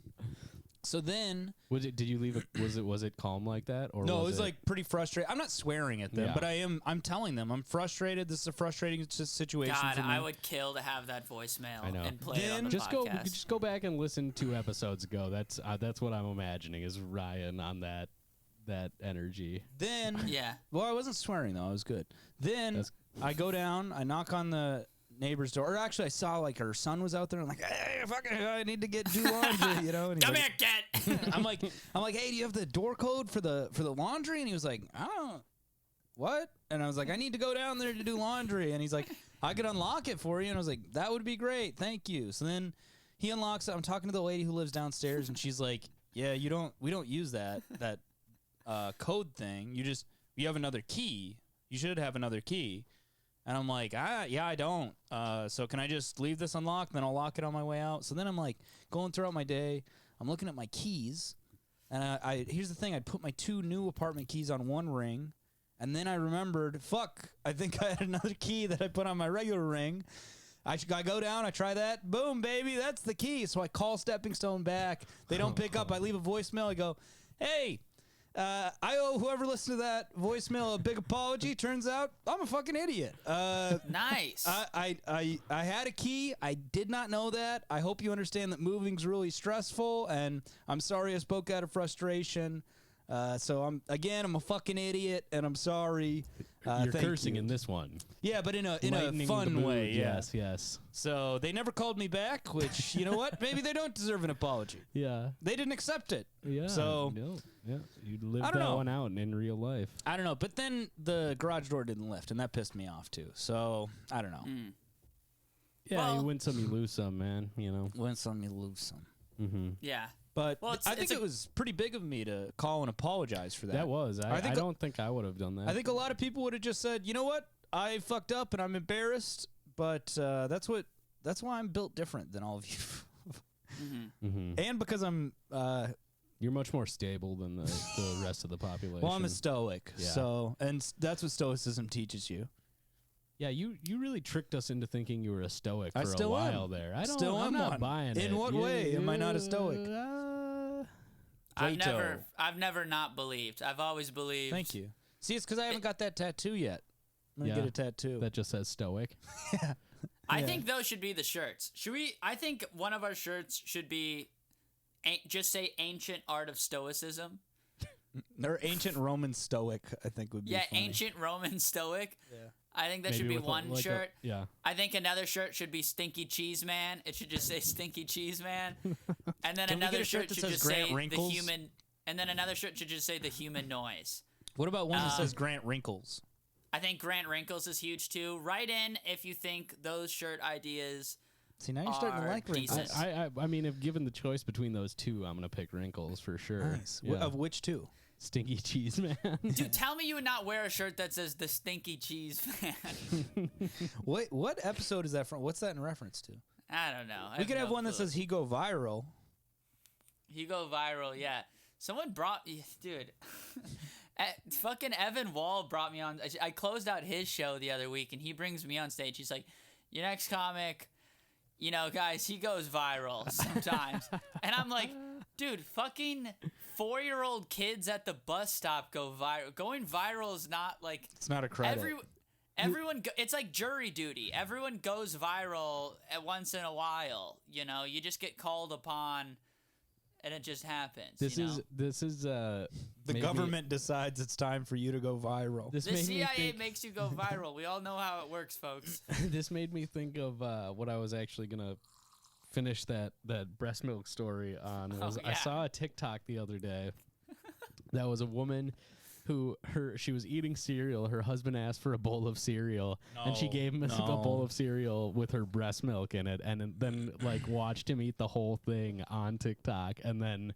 Did you leave it? Was it calm like that? Or no, it was like pretty frustrated. I'm not swearing at them, but I'm telling them I'm frustrated. This is a frustrating situation God, for me. I would kill to have that voicemail I know. and play it on the just podcast. go back and listen 2 episodes ago. That's what I'm imagining is Ryan on that energy. Then Yeah. well, I wasn't swearing though. I was good. Then I go down. I knock on the neighbor's door. Or actually, I saw like her son was out there. I'm like, hey, I need to do laundry, you know. And he's Come like, here, kid. I'm like, hey, do you have the door code for the laundry? And he was like, I don't. What? And I was like, I need to go down there to do laundry. And he's like, I could unlock it for you. And I was like, that would be great, thank you. So then he unlocks it. I'm talking to the lady who lives downstairs, and she's like, yeah, we don't use that code thing. You have another key. You should have another key. And I'm like, yeah, I don't. So can I just leave this unlocked? Then I'll lock it on my way out. So then I'm like going throughout my day. I'm looking at my keys. And I here's the thing. I'd put my 2 new apartment keys on one ring. And then I remembered, I think I had another key that I put on my regular ring. I go down. I try that. Boom, baby. That's the key. So I call Stepping Stone back. They don't pick up. I leave a voicemail. I go, hey, I owe whoever listened to that voicemail a big apology. Turns out I'm a fucking idiot. Nice. I had a key. I did not know that. I hope you understand that moving's really stressful, and I'm sorry I spoke out of frustration. So I'm a fucking idiot, and I'm sorry. You're cursing in this one. Yeah, but in a Lightening the fun mood. way. Yeah. Yes. So they never called me back, which, you know what? Maybe they don't deserve an apology. Yeah. They didn't accept it. Yeah. So no. Yeah. You lived I don't that know. one out in real life. I don't know. But then the garage door didn't lift, and that pissed me off too. So I don't know. Yeah, Well- you win some, you lose some, man. You know. Win some, you lose some. Mm-hmm. Yeah. But Well, I think it was pretty big of me to call and apologize for that. That was. I think- don't think I would have done that. I think a lot of people would have just said, you know what? I fucked up and I'm embarrassed, but that's why I'm built different than all of you. Mm-hmm. And because I'm You're much more stable than the rest of the population. well, I'm a stoic. Yeah. So, and that's what stoicism teaches you. Yeah, you really tricked us into thinking you were a stoic I for a still while am. there. Still I'm am not one. buying it. In what way am I not a stoic? Plato. I've never not believed. I've always believed. Thank you. See, it's because I haven't got that tattoo yet. I'm gonna Yeah. get a tattoo. That just says stoic. I think those should be the shirts. Should we? I think one of our shirts should be, just say ancient art of stoicism. Or ancient Roman stoic, I think would be Yeah, funny. ancient Roman stoic. Yeah. I think that Maybe should be with one shirt. yeah. I think another shirt should be Stinky Cheese Man. It should just say Stinky Cheese Man. And then Can we get another a shirt shirt that should says just Grant say Wrinkles? the human. And then another shirt should just say the human noise. What about one that says Grant Wrinkles? I think Grant Wrinkles is huge too. Write in if you think those shirt ideas. See, now you're starting to are like wrinkles. decent. I mean, if given the choice between those two, I'm gonna pick wrinkles for sure. Nice. Yeah. Of which two? Stinky cheese man. Dude, tell me you would not wear a shirt that says the Stinky Cheese Man. What episode is that from? What's that in reference to? I don't know. I We could have no one that clue. says he go viral. He go viral, yeah. Someone brought, dude. Fucking Evan Wall brought me on. I closed out his show the other week, and he brings me on stage. He's like, "Your next comic, you know, guys, he goes viral sometimes." And I'm like, dude, fucking 4-year-old kids at the bus stop go viral. Going viral is not like It's not a credit. Everyone, it's like jury duty. Everyone goes viral at once in a while. You know, you just get called upon. And it just happens. This you know? is The government decides it's time for you to go viral. This The made me CIA think, makes you go viral. We all know how it works, folks. this made me think of what I was actually gonna finish that breast milk story on. Was I yeah. saw a TikTok the other day that was a woman who she was eating cereal. Her husband asked for a bowl of cereal, and she gave him a bowl of cereal with her breast milk in it, and then like watched him eat the whole thing on TikTok, and then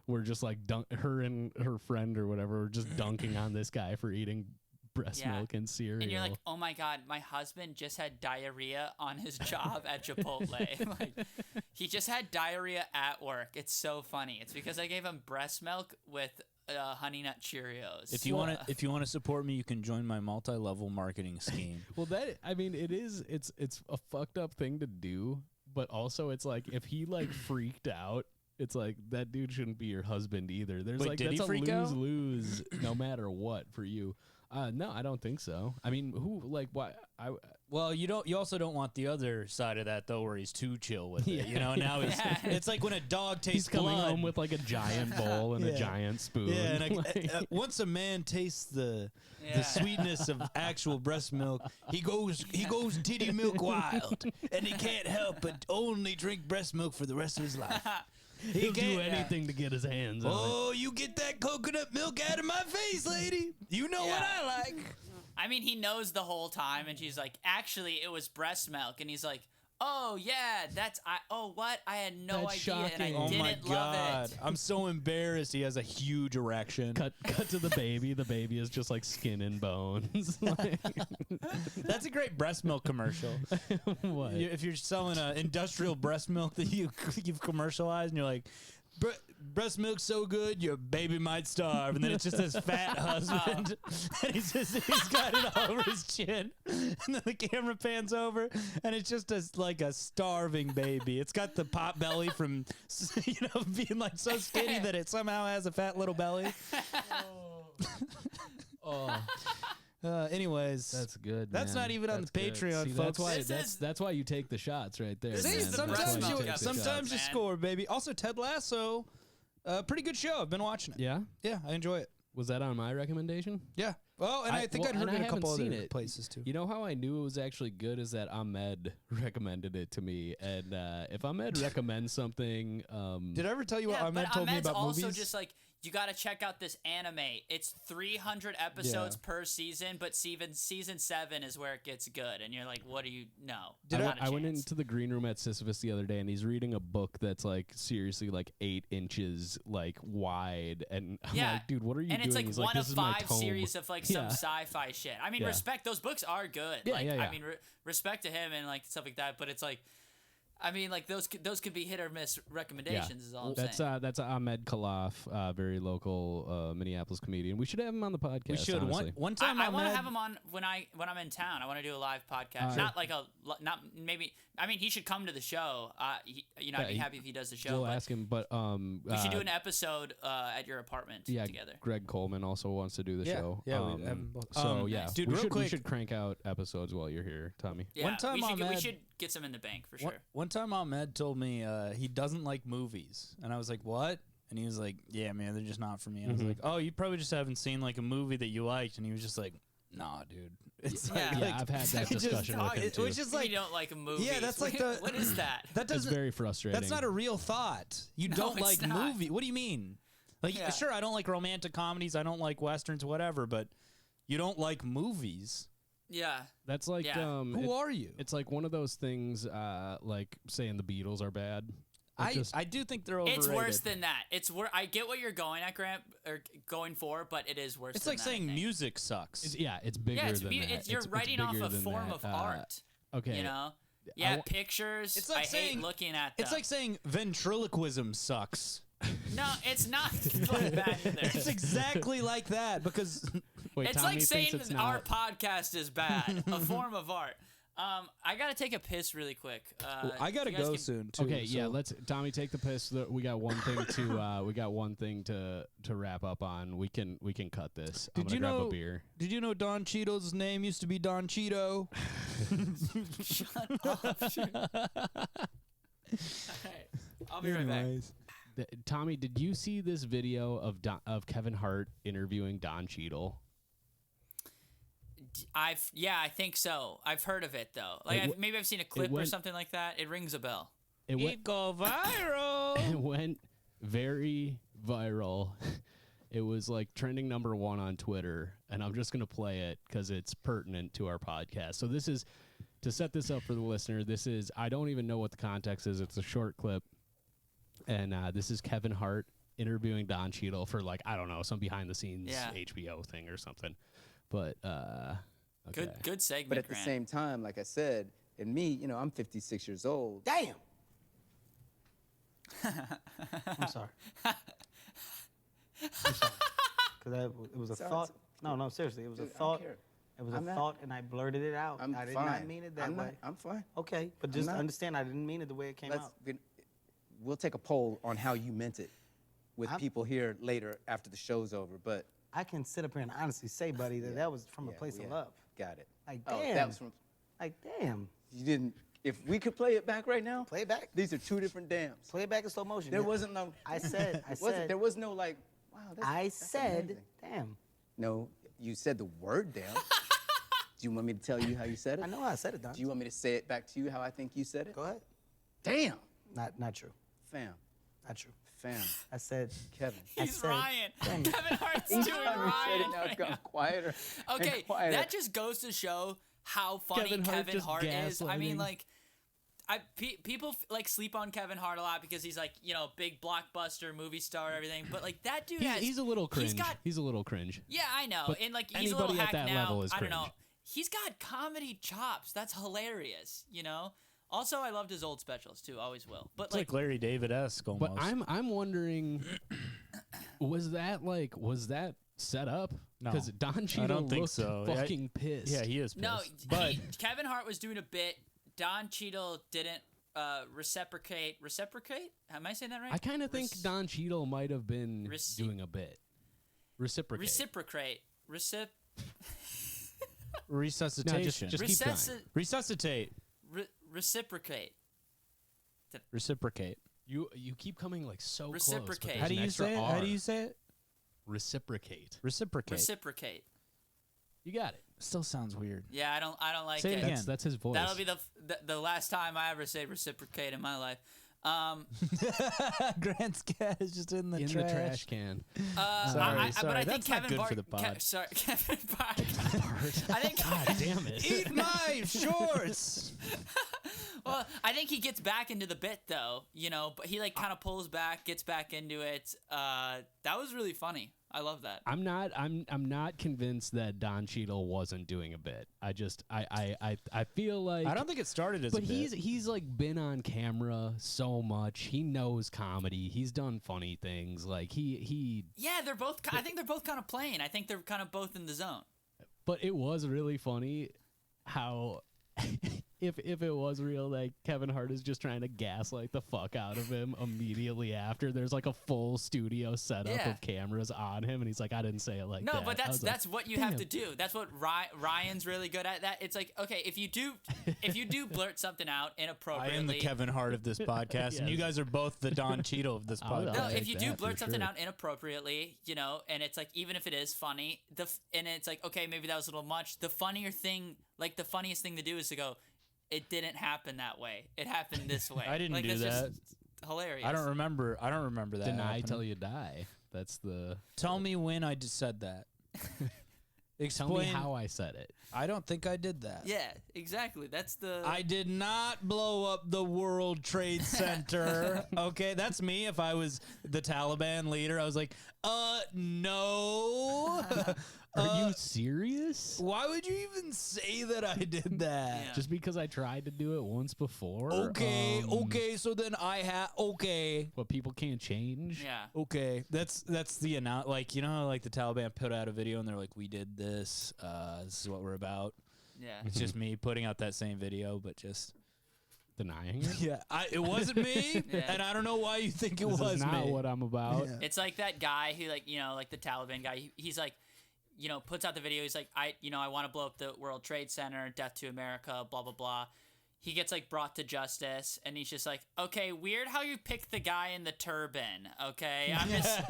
we're just like her and her friend or whatever were just dunking on this guy for eating breast Yeah. milk and cereal. And you're like, oh my God, my husband just had diarrhea on his job at Chipotle. Like, he just had diarrhea at work. It's so funny. It's because I gave him breast milk with Honey Nut Cheerios. If you want to support me, you can join my multi-level marketing scheme. well, it's a fucked up thing to do, but also it's like if he like freaked out, it's like that dude shouldn't be your husband either. There's Wait, like did he that's a freak out? lose no matter what for you. No, I don't think so. I mean, who like why? Well, you also don't want the other side of that though, where he's too chill with it. You know, now it's like when a dog tastes He's coming blood. home with like a giant bowl and a giant spoon. Yeah, and Like- once a man tastes the Yeah. sweetness of actual breast milk, he goes titty milk wild, and he can't help but only drink breast milk for the rest of his life. He'll do can't- anything to get his hands on it. Oh, you get that coconut milk out of my face, lady. You know what Yeah. I like. I mean, he knows the whole time, and she's like, actually, it was breast milk. And he's like, oh, yeah, what? I had no That's idea, and I shocking. Oh my didn't love god, it. I'm so embarrassed. He has a huge erection. Cut to the baby. The baby is just like skin and bones. Like, That's a great breast milk commercial. what? If you're selling industrial breast milk that you've commercialized, and you're like, breast milk's so good, your baby might starve, and then it's just this fat husband, and he's got it all over his chin, and then the camera pans over, and it's just like a starving baby. It's got the pot belly from being like so skinny that it somehow has a fat little belly. Anyways, That's good. man. That's not even on That's the good. Patreon, See, folks. That's why you take the shots right there. This See, man. is the That's why breast you milk take the episode, sometimes you man. score, baby. Also, Ted Lasso, pretty good show. I've been watching it. Yeah. Yeah, I enjoy it. Was that on my recommendation? Yeah. Well, and I think I'd heard and it I a couple haven't other seen it. places too. You know how I knew it was actually good is that Ahmed recommended it to me, and if Ahmed recommends something, Did I ever tell you what Yeah, Ahmed but told me Ahmed's about also movies? just like, you got to check out this anime. It's 300 episodes per season, but season 7 is where it gets good. And you're like, what do you know? I went into the green room at Sisyphus the other day, and he's reading a book that's like seriously like 8 inches like wide, and I'm like, dude, what are you and doing? it's like He's one this of is my 5 tome. series of like some Yeah. sci-fi shit. I mean, Yeah. respect, those books are good. Yeah, like, yeah, yeah. I mean, respect to him and like stuff like that. But it's like, I mean, like those could be hit or miss recommendations. Is all I'm saying. That's Ahmed Khalaf, very local Minneapolis comedian. We should have him on the podcast. We should. honestly. One time I want to Ahmed- have him on when I'm in town. I want to do a live podcast. Not maybe. I mean, he should come to the show. I'd be happy if he does the show. We'll But ask him, but we should do an episode at your apartment together. Greg Coleman also wants to do the Yeah, show. yeah, we have them both. So yeah, Dude, we real should, we quick- should crank out episodes while you're here, Tommy. Yeah, One time we Ahmed- should get some in the bank for sure. One time Ahmed told me he doesn't like movies, and I was like, what? And he was like, yeah, man, they're just not for me. And I was like, oh, you probably just haven't seen like a movie that you liked. And he was just like, nah, dude. It's Yeah. like, Yeah, I've had that it just- discussion with him it too. was just like, you don't like a movie. yeah, that's like the what is that? That It's doesn't. very frustrating. That's not a real thought. You No, don't it's like not. movie. What do you mean? Like, Yeah. sure, I don't like romantic comedies. I don't like westerns, whatever. But you don't like movies. Yeah, That's like Yeah. Who are you? It's like one of those things, like saying the Beatles are bad. It I do think they're overrated. it's worse than that. I get what you're going at, Grant, or going for, but it is worse. It's than like that, saying I think. music sucks. it's bigger Yeah, than that. you're writing off bigger a than form that. of art. Okay. You know. I Yeah, wa- pictures. It's like I saying- hate looking at them. It's like saying ventriloquism sucks. no, it's not like that either. It's exactly like that because Wait, It's Tommy like thinks saying it's our not. podcast is bad, a form of art. I gotta take a piss really quick. I gotta you guys go can- soon too. Okay, yeah. so- Let's Tommy take the piss. We got one thing to wrap up on. We can cut this. I'm Did gonna you grab know? a beer. Did you know Don Cheadle's name used to be Don Cheeto? Alright, I'll be right back. Tommy, did you see this video of Kevin Hart interviewing Don Cheadle? I think so. I've heard of it though. Like maybe I've seen a clip or went- something like that. It rings a bell. It went go viral. it went very viral. It was like trending #1 on Twitter, and I'm just gonna play it because it's pertinent to our podcast. So this is to set this up for the listener. I don't even know what the context is. It's a short clip, and this is Kevin Hart interviewing Don Cheadle for like I don't know some behind the scenes Yeah. HBO thing or something. But okay. Good segment. But at the Grant. same time, like I said, and me, you know, I'm 56 years old. Damn. I'm sorry. Because it was a Sorry, thought. No, seriously, it was Dude, a I don't thought. care. It was I'm a not- thought, and I blurted it out. I'm I did fine. not mean it that way. I'm fine. Okay, but I'm just not- understand, I didn't mean it the way it came out. We'll take a poll on how you meant it with people here later after the show's over. But I can sit up here and honestly say, buddy, that that was from a place of love. Got it. Like, Oh, damn. that was from. Like, damn. You didn't. If we could play it back right now, Play it back. these are two different dams. Play it back in slow motion. There Yeah. wasn't no. I said. There was no like. Wow. That's said, amazing. damn. No, you said the word damn. Do you want me to tell you how you said it? I know how I said it, Don. Do you want me to say it back to you how I think you said it? Go ahead. Damn. Not true. Fam. Not true. Fam. I said, Kevin. He's said, Ryan. damn. Kevin Hart's Each doing time we said it, Ryan. now it's right gone now. quieter. and Okay, quieter. that just goes to show how funny Kevin Hart Kevin just Hart is. I mean, gaslighting. like, people like sleep on Kevin Hart a lot because he's like, you know, big blockbuster movie star and everything. But like that dude He's a little cringe. He's a little cringe. Yeah, I know. But And like he's a little anybody at hack that now. level is I don't know. cringe. He's got comedy chops. That's hilarious, you know? Also, I loved his old specials too, always will. But It's like Larry David-esque almost. But I'm wondering, was that set up? No. Because Don Cheadle don't think looked so. Yeah, fucking pissed. yeah, he is pissed. no, but Kevin Hart was doing a bit. Don Cheadle didn't reciprocate. Reciprocate? Am I saying that right? I kind of think Don Cheadle might have been Reci- doing a bit. Reciprocate. Reciprocate. resuscitation. just keep going. Resuscitate. Reciprocate. Reciprocate. You keep coming like so close. but Reciprocate. there's How do an you extra say it? R. How do you say it? Reciprocate? Reciprocate. Reciprocate. You got it. Still sounds weird. Yeah, I don't like Say it it. again. That's his voice. That'll be the last time I ever say reciprocate in my life. Grant's cat is just in the in trash. the trash can. Sorry, but I think that's not Kevin good Bart, for the pod. sorry, Kevin Bart. I think. God damn it. Eat my shorts. Well, I think he gets back into the bit though, you know, but he like kind of pulls back, gets back into it. That was really funny. I love that. I'm not convinced that Don Cheadle wasn't doing a bit. I feel like I don't think it started as a But bit. he's like been on camera so much. He knows comedy. He's done funny things. Like he Yeah, they're both. I think they're both kind of playing. I think they're kind of both in the zone. but it was really funny how if it was real, like Kevin Hart is just trying to gaslight the fuck out of him immediately after. There's like a full studio setup Yeah. of cameras on him, and he's like, I didn't say it like No, that. but I was that's like, what you have damn. to do. That's what Ryan's really good at. That it's like, okay, if you do blurt something out I inappropriately. am the Kevin Hart of this podcast, and you Yes. guys are both the Don Cheadle of this Oh, podcast. No, I if like you do that, blurt for something sure. out inappropriately, you know, and it's like even if it is funny, and it's like okay, maybe that was a little much. The funniest thing to do is to go, it didn't happen that way. It happened this way. I didn't like, do that's that. Just hilarious. I don't remember that. Deny happening. till you die. That's the. Tell me when I just said that. Tell me Explain how I said it. I don't think I did that. Yeah, exactly. That's the. I did not blow up the World Trade Center. Okay, that's me if I was the Taliban leader. I was like, no. Are you serious? Why would you even say that I did that? Yeah. Just because I tried to do it once before? Okay, so then okay. But people can't change? Yeah. Okay, that's the announce. Like, you know how like the Taliban put out a video and they're like, we did this. This is what we're about. Yeah. It's just me putting out that same video, but just Denying it? yeah, it wasn't me, Yeah. and I don't know why you think it This was is not me. what I'm about. Yeah. It's like that guy who, like, you know, like the Taliban guy. He's like, you know, puts out the video. He's like, I want to blow up the World Trade Center. Death to America. Blah blah blah. He gets like brought to justice, and he's just like, okay, weird how you picked the guy in the turban. Okay, I'm just,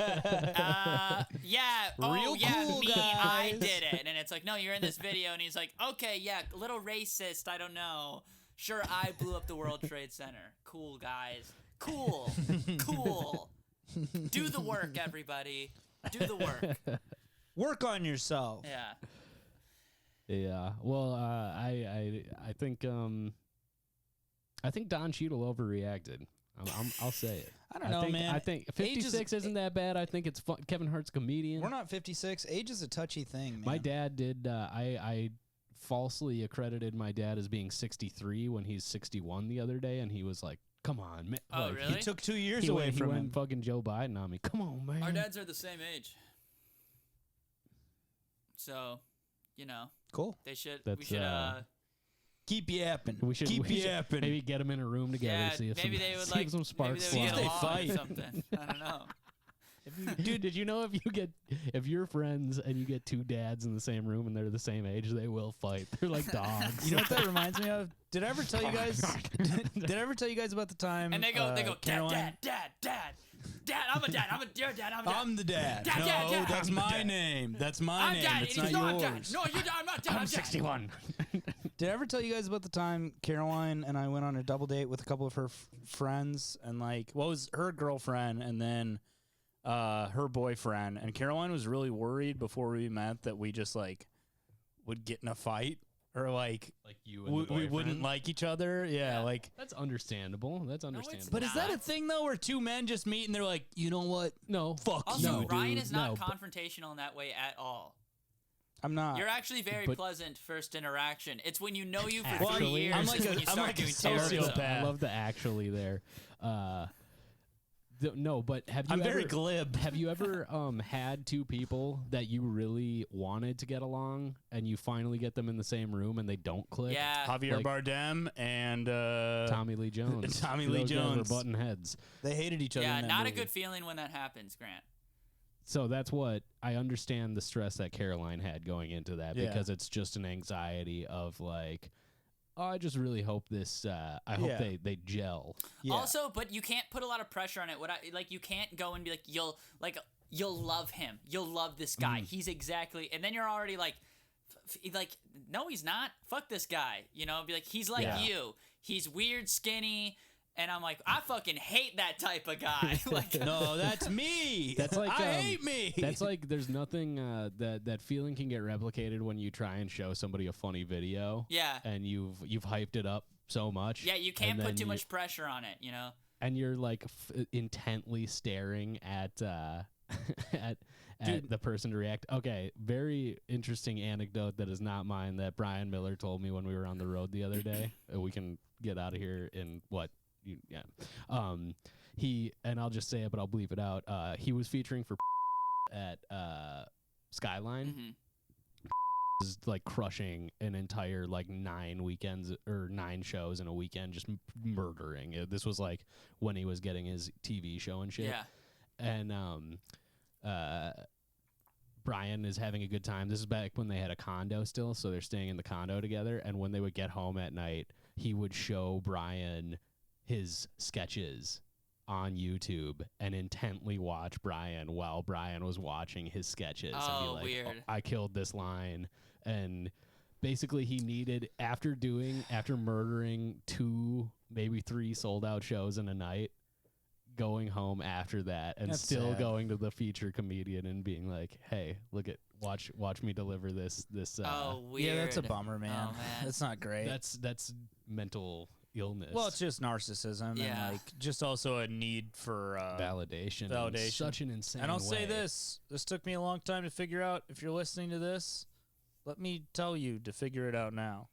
yeah, Real yeah, cool, me, I guys. did it. And it's like, no, you're in this video, and he's like, okay, yeah, a little racist. I don't know. Sure, I blew up the World Trade Center. Cool, guys. Cool. Cool. Do the work, everybody. Do the work. Work on yourself. Yeah. Yeah. Well, I think Don Cheadle overreacted. I'll say it. I don't know, think, man. I think Age 56 isn't that bad. I think it's fun. Kevin Hart's a comedian. We're not 56. Age is a touchy thing, man. My dad did. I falsely accredited my dad as being 63 when he's 61 the other day, and he was like, "Come on, man!" Oh, like, really? He took 2 years He away went, from he him. went fucking Joe Biden on me. Come on, man. Our dads are the same age. So, Cool. they should. That's, we should. Keep yapping. We should Keep we should yapping. maybe get them in a room together. Yeah, See if maybe some, they would see like if some sparks maybe they would fly. get If they along or fight. something. I don't know. Dude, did you know if you're friends and you get two dads in the same room and they're the same age, they will fight. They're like dogs. You know what that reminds me of? Did I ever tell you guys? Did I ever tell you guys about the time? And they go, Caroline, dad. I'm a dad. Your dad. I'm a dad. I'm the dad. Dad, no, dad, dad. that's my name. That's my I'm name. dad. It's He's not not dad. yours. No, you're dad. I'm not dad. I'm 61. Did I ever tell you guys about the time Caroline and I went on a double date with a couple of her friends and was her girlfriend and then her boyfriend, and Caroline was really worried before we met that we just would get in a fight or you and the we wouldn't boyfriend? like each other. Yeah, Yeah. That's understandable. That's understandable. But is that a not. thing though, where two men just meet and they're like, you know what? no, Fuck Also, you, Ryan dude. is not No, but- confrontational in that way at all. I'm not. You're actually very But- pleasant first interaction. It's when you know you for Actually, 3 years I'm like is a- when you I'm start like a doing sociopath. terrorism. I love the actually there. No, but have you I'm ever, very glib. Have you ever had two people that you really wanted to get along and you finally get them in the same room and they don't click? Yeah. Javier Like- Bardem and Tommy Lee Jones. Tommy Lee Those guys Jones. were button heads. They hated each other. Yeah, in that not a movie. good feeling when that happens, Grant. So that's what I understand the stress that Caroline had going into that Yeah. because it's just an anxiety of oh, I just really hope this. I hope Yeah. they gel. Yeah. Also, but you can't put a lot of pressure on it. You can't go and be like, you'll love him. You'll love this guy. He's exactly, and then you're already no, he's not. Fuck this guy. Be like, he's like Yeah. you. He's weird, skinny, and I'm like, I fucking hate that type of guy. No, that's me. That's like I hate me. That's like there's nothing that feeling can get replicated when you try and show somebody a funny video. Yeah. And you've hyped it up so much. Yeah, you can't and put then too much pressure on it. And you're intently staring at at the person to react. Okay, very interesting anecdote that is not mine that Brian Miller told me when we were on the road the other day. We can get out of here in what. He and I'll just say it, but I'll bleep it out. He was featuring for at Skyline. Mm-hmm. Is crushing an entire 9 weekends or 9 shows in a weekend, just murdering it. This was when he was getting his TV show and shit. Yeah. And Brian is having a good time. This is back when they had a condo still, so they're staying in the condo together. And when they would get home at night, he would show Brian his sketches on YouTube and intently watch Brian while Brian was watching his sketches and be Oh, like, weird. "Oh, I killed this line." And basically he needed after murdering 2, maybe 3 sold out shows in a night, going home after that and That's still sad. going to the feature comedian and being like, "Hey, watch me deliver this Oh, weird. Yeah, that's a bummer, man. Oh, man. That's not great. that's mental illness." Well, it's just narcissism Yeah. and just also a need for validation. in validation. such an insane And I'll say way. this took me a long time to figure out. If you're listening to this, let me tell you to figure it out now.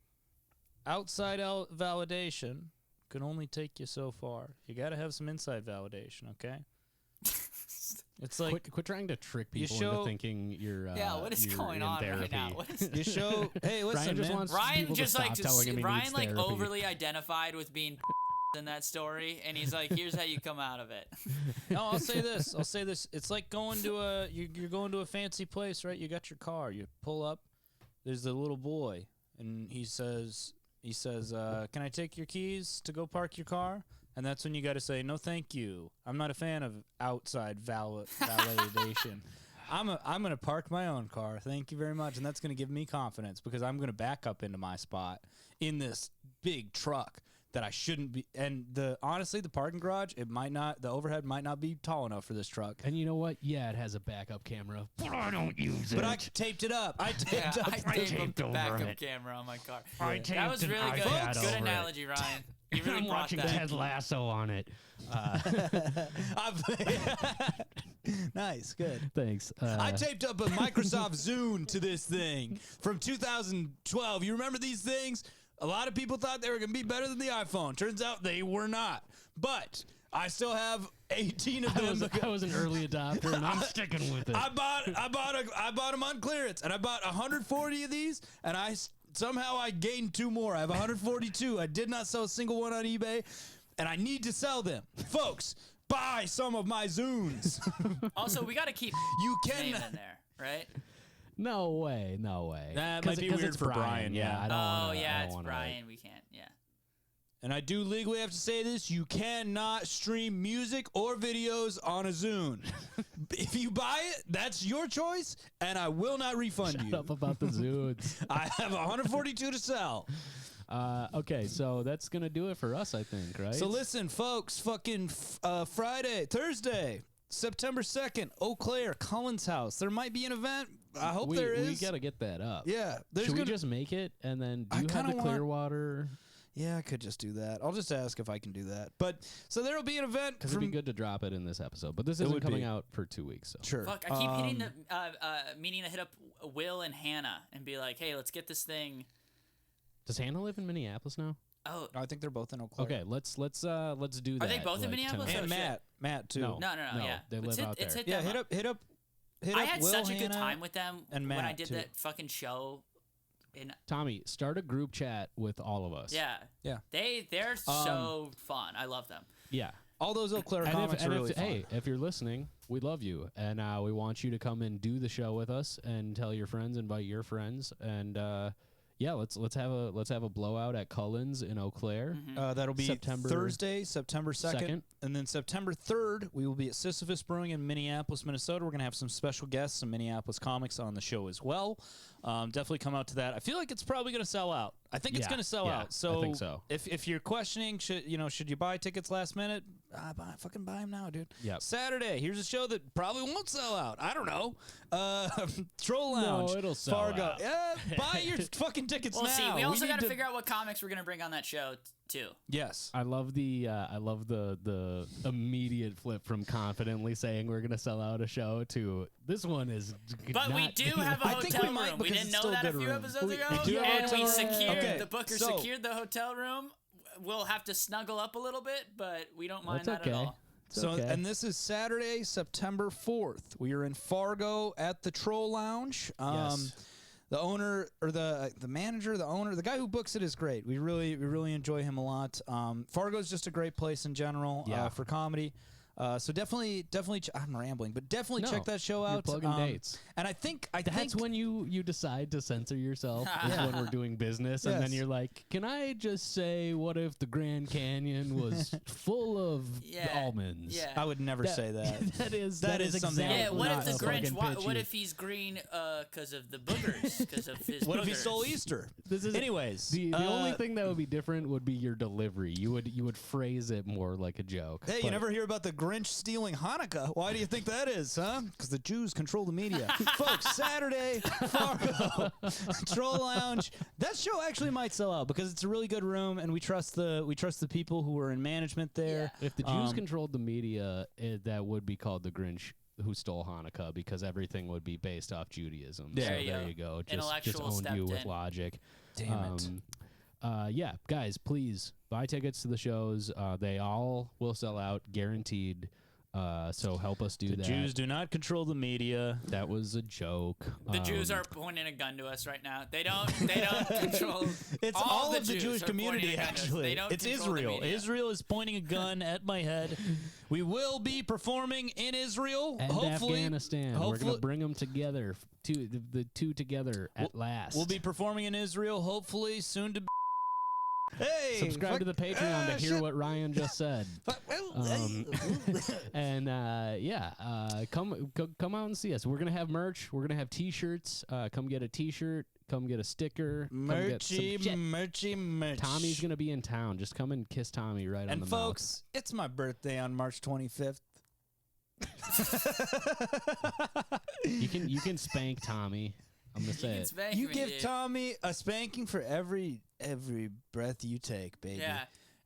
Outside validation can only take you so far. You got to have some inside validation, okay? It's like Quit trying to trick You people show- into thinking you're Yeah, what is you're going in on therapy. right now? What is you show. Hey, listen, Brian just man. wants Ryan people to just stop telling him he Ryan needs therapy. overly identified with being in that story, and he's like, "Here's how you come out of it." No, I'll say this. It's like going to you're going to a fancy place, right? You got your car. You pull up. There's the little boy, and he says, "Can I take your keys to go park your car?" And that's when you got to say, "No, thank you. I'm not a fan of outside validation. I'm gonna park my own car. Thank you very much." And that's gonna give me confidence because I'm gonna back up into my spot in this big truck that I shouldn't be. And honestly, the parking garage, the overhead might not be tall enough for this truck. And you know what? Yeah, it has a backup camera, but I don't use it. But I taped it up. I taped Yeah, up. I taped taped the over backup it. camera on my car. I that taped was an really good. iPad Good over it. analogy, Ryan. You really I'm brought watching that. Ted Lasso on it. Nice, good. Thanks. I taped up a Microsoft Zune to this thing from 2012. You remember these things? A lot of people thought they were going to be better than the iPhone. Turns out they were not. But I still have 18 of them. I was an early adopter, and I'm sticking with it. I bought them on clearance, and I bought 140 of these, and somehow I gained 2 more. I have 142. I did not sell a single one on eBay, and I need to sell them. Folks, buy some of my Zunes. Also, we got to keep You his can name in there, right? No way. That might be weird it's for Brian, yeah. I don't wanna, Yeah, I don't it's wanna- Brian. We can't. Yeah. And I do legally have to say this: you cannot stream music or videos on a Zune. If you buy it, that's your choice, and I will not refund Shut you. up about the Zudes. I have 142 to sell. Okay, so that's gonna do it for us, I think, right? So listen, folks, fucking Thursday, September 2nd, Eau Claire, Cullen's house. There might be an event. I hope there is. We gotta get that up. Yeah. Should we just make it and then I do you have kinda the Clearwater? Yeah, I could just do that. I'll just ask if I can do that. But so there will be an event. Because it'd be good to drop it in this episode. But this isn't would coming be. out for 2 weeks. So Sure. Fuck, I keep hitting the meaning to hit up Will and Hannah and be like, hey, let's get this thing. Does Hannah live in Minneapolis now? Oh, I think they're both in Eau Claire. Okay, let's do that. Are they both in Minneapolis? tonight. And Oh, shit. Matt too. No. no, No, they Let's live out let's there. hit Yeah, them hit up. I had Will, such a good Hannah, time with them and when I Matt, did too. that fucking show. Tommy, start a group chat with all of us. Yeah. Yeah. They're so fun. I love them. Yeah. All those Eau Claire And comics are really fun. hey, if you're listening, we love you, and we want you to come and do the show with us, and tell your friends, invite your friends, and yeah, let's have a blowout at Cullen's in Eau Claire. That'll be September Thursday, September 2nd. 2nd. And then September 3rd, we will be at Sisyphus Brewing in Minneapolis, Minnesota. We're going to have some special guests, some Minneapolis comics on the show as well. Definitely come out to that. I feel like it's probably going to sell out. I think it's Yeah, going to sell yeah, out. So, I think so. If you're questioning, should you buy tickets last minute? Fucking buy them now, dude. Yep. Saturday, here's a show that probably won't sell out. I don't know. Troll Lounge. No, it'll sell Fargo. out. Yeah, buy your fucking tickets We'll now. see. We also need got to figure out what comics we're going to bring on that show, too. Yes. I love the immediate flip from confidently saying we're gonna sell out a show to this one is. But we do have a I think hotel we might room. We because didn't it's know still a that a good few room. episodes We ago. do have a And we hotel room. secured, Okay, the booker so- secured the hotel room. We'll have to snuggle up a little bit, but we don't mind That's that okay. at all. It's So, okay. and this is Saturday, September 4th. We are in Fargo at the Troll Lounge. Yes. The owner or the manager, the owner, the guy who books it is great. We really enjoy him a lot. Fargo is just a great place in general Yeah. for comedy. So definitely, I'm rambling, but definitely No, check that show you're out. plugging dates. And I think That's when you decide to censor yourself is when we're doing business, and then Yes. you're like, can I just say, what if the Grand Canyon was full of almonds? Yeah. I would never say that. that is something exactly Yeah, what not if the a Grinch? fucking What pitchy. if he's green because of the boogers? Because of his What if he boogers? stole Easter? This is Anyways, the only thing that would be different would be your delivery. You would phrase it more like a joke. Hey, you But- never hear about the Grinch stealing Hanukkah? Why do you think that is, huh? Because the Jews control the media. Folks, Saturday, Fargo, Troll Lounge. That show actually might sell out because it's a really good room, and we trust the people who are in management there. If the Jews controlled the media, that would be called the Grinch who stole Hanukkah, because everything would be based off Judaism. There so you there go. you go. Just Intellectual own stepped you with in. logic. Damn it. Yeah, guys, please buy tickets to the shows. They all will sell out, guaranteed. So help us do The that. Jews do not control the media. That was a joke. The Jews are pointing a gun to us right now. They don't control. It's all of the Jewish are community, pointing a gun to us. actually. They don't It's control the Israel. media. Israel is pointing a gun at my head. We will be performing in Israel. and hopefully, Afghanistan. We're hopefully- gonna bring them together, the two together at last. We'll be performing in Israel, hopefully soon to be. Hey, subscribe to the Patreon to hear shit. what Ryan just said. And come out and see us. We're gonna have merch. We're gonna have T-shirts. Come get a T-shirt. Come get a sticker. Come get some shit. merch. Tommy's gonna be in town. Just come and kiss Tommy right on And the folks, it's my birthday on March 25th. mouth. You can spank Tommy. I'm gonna say It's it. vague, You me, give dude. Tommy a spanking for every breath you take, baby. Yeah.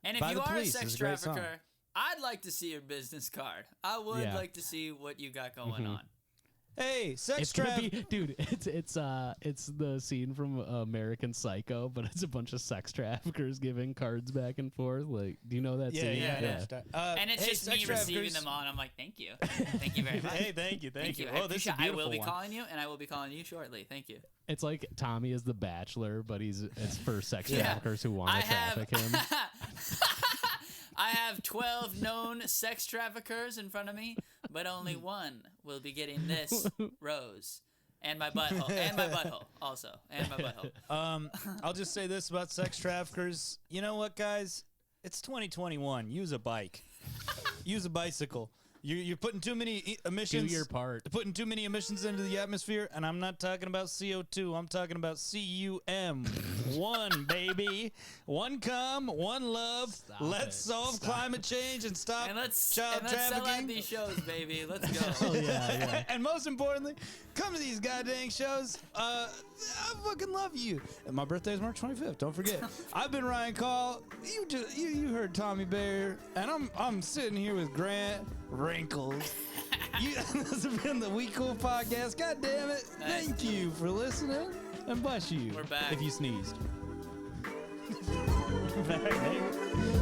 And if By you the are a Police sex is a great song. trafficker, I'd like to see your business card. I would Yeah. like to see what you got going on. Hey, sex It's gonna traffic. be, dude. It's the scene from American Psycho, but it's a bunch of sex traffickers giving cards back and forth. Like, do you know that Yeah, scene? yeah. And it's hey, just sex me receiving traffickers. them on. I'm like, thank you. Thank you very much. Hey, thank you, thank you. I Oh, this is a appreciate- I will beautiful be one. calling you, and I will be calling you shortly. Thank you. It's like Tommy is the Bachelor, but it's for sex Yeah. traffickers who want I to traffic him. I have 12 known sex traffickers in front of me, but only one will be getting this rose. And my butthole. And my butthole, also. And my butthole. I'll just say this about sex traffickers. You know what, guys? It's 2021. Use a bike. Use a bicycle. You're putting too many emissions. Do your part. Putting too many emissions into the atmosphere, and I'm not talking about CO2. I'm talking about CUM. One, baby. One come, one love. Let's solve climate change and stop And let's child sell out trafficking. these shows, baby. Let's go. Oh, yeah. And most importantly, come to these goddamn shows. I fucking love you. And my birthday is March 25th. Don't forget. I've been Ryan Call. You heard Tommy Bear, and I'm sitting here with Grant Wrinkles. This has been the We Cool podcast. God damn it! Nice. Thank you for listening, and bless you. We're back. If you sneezed. Back, baby.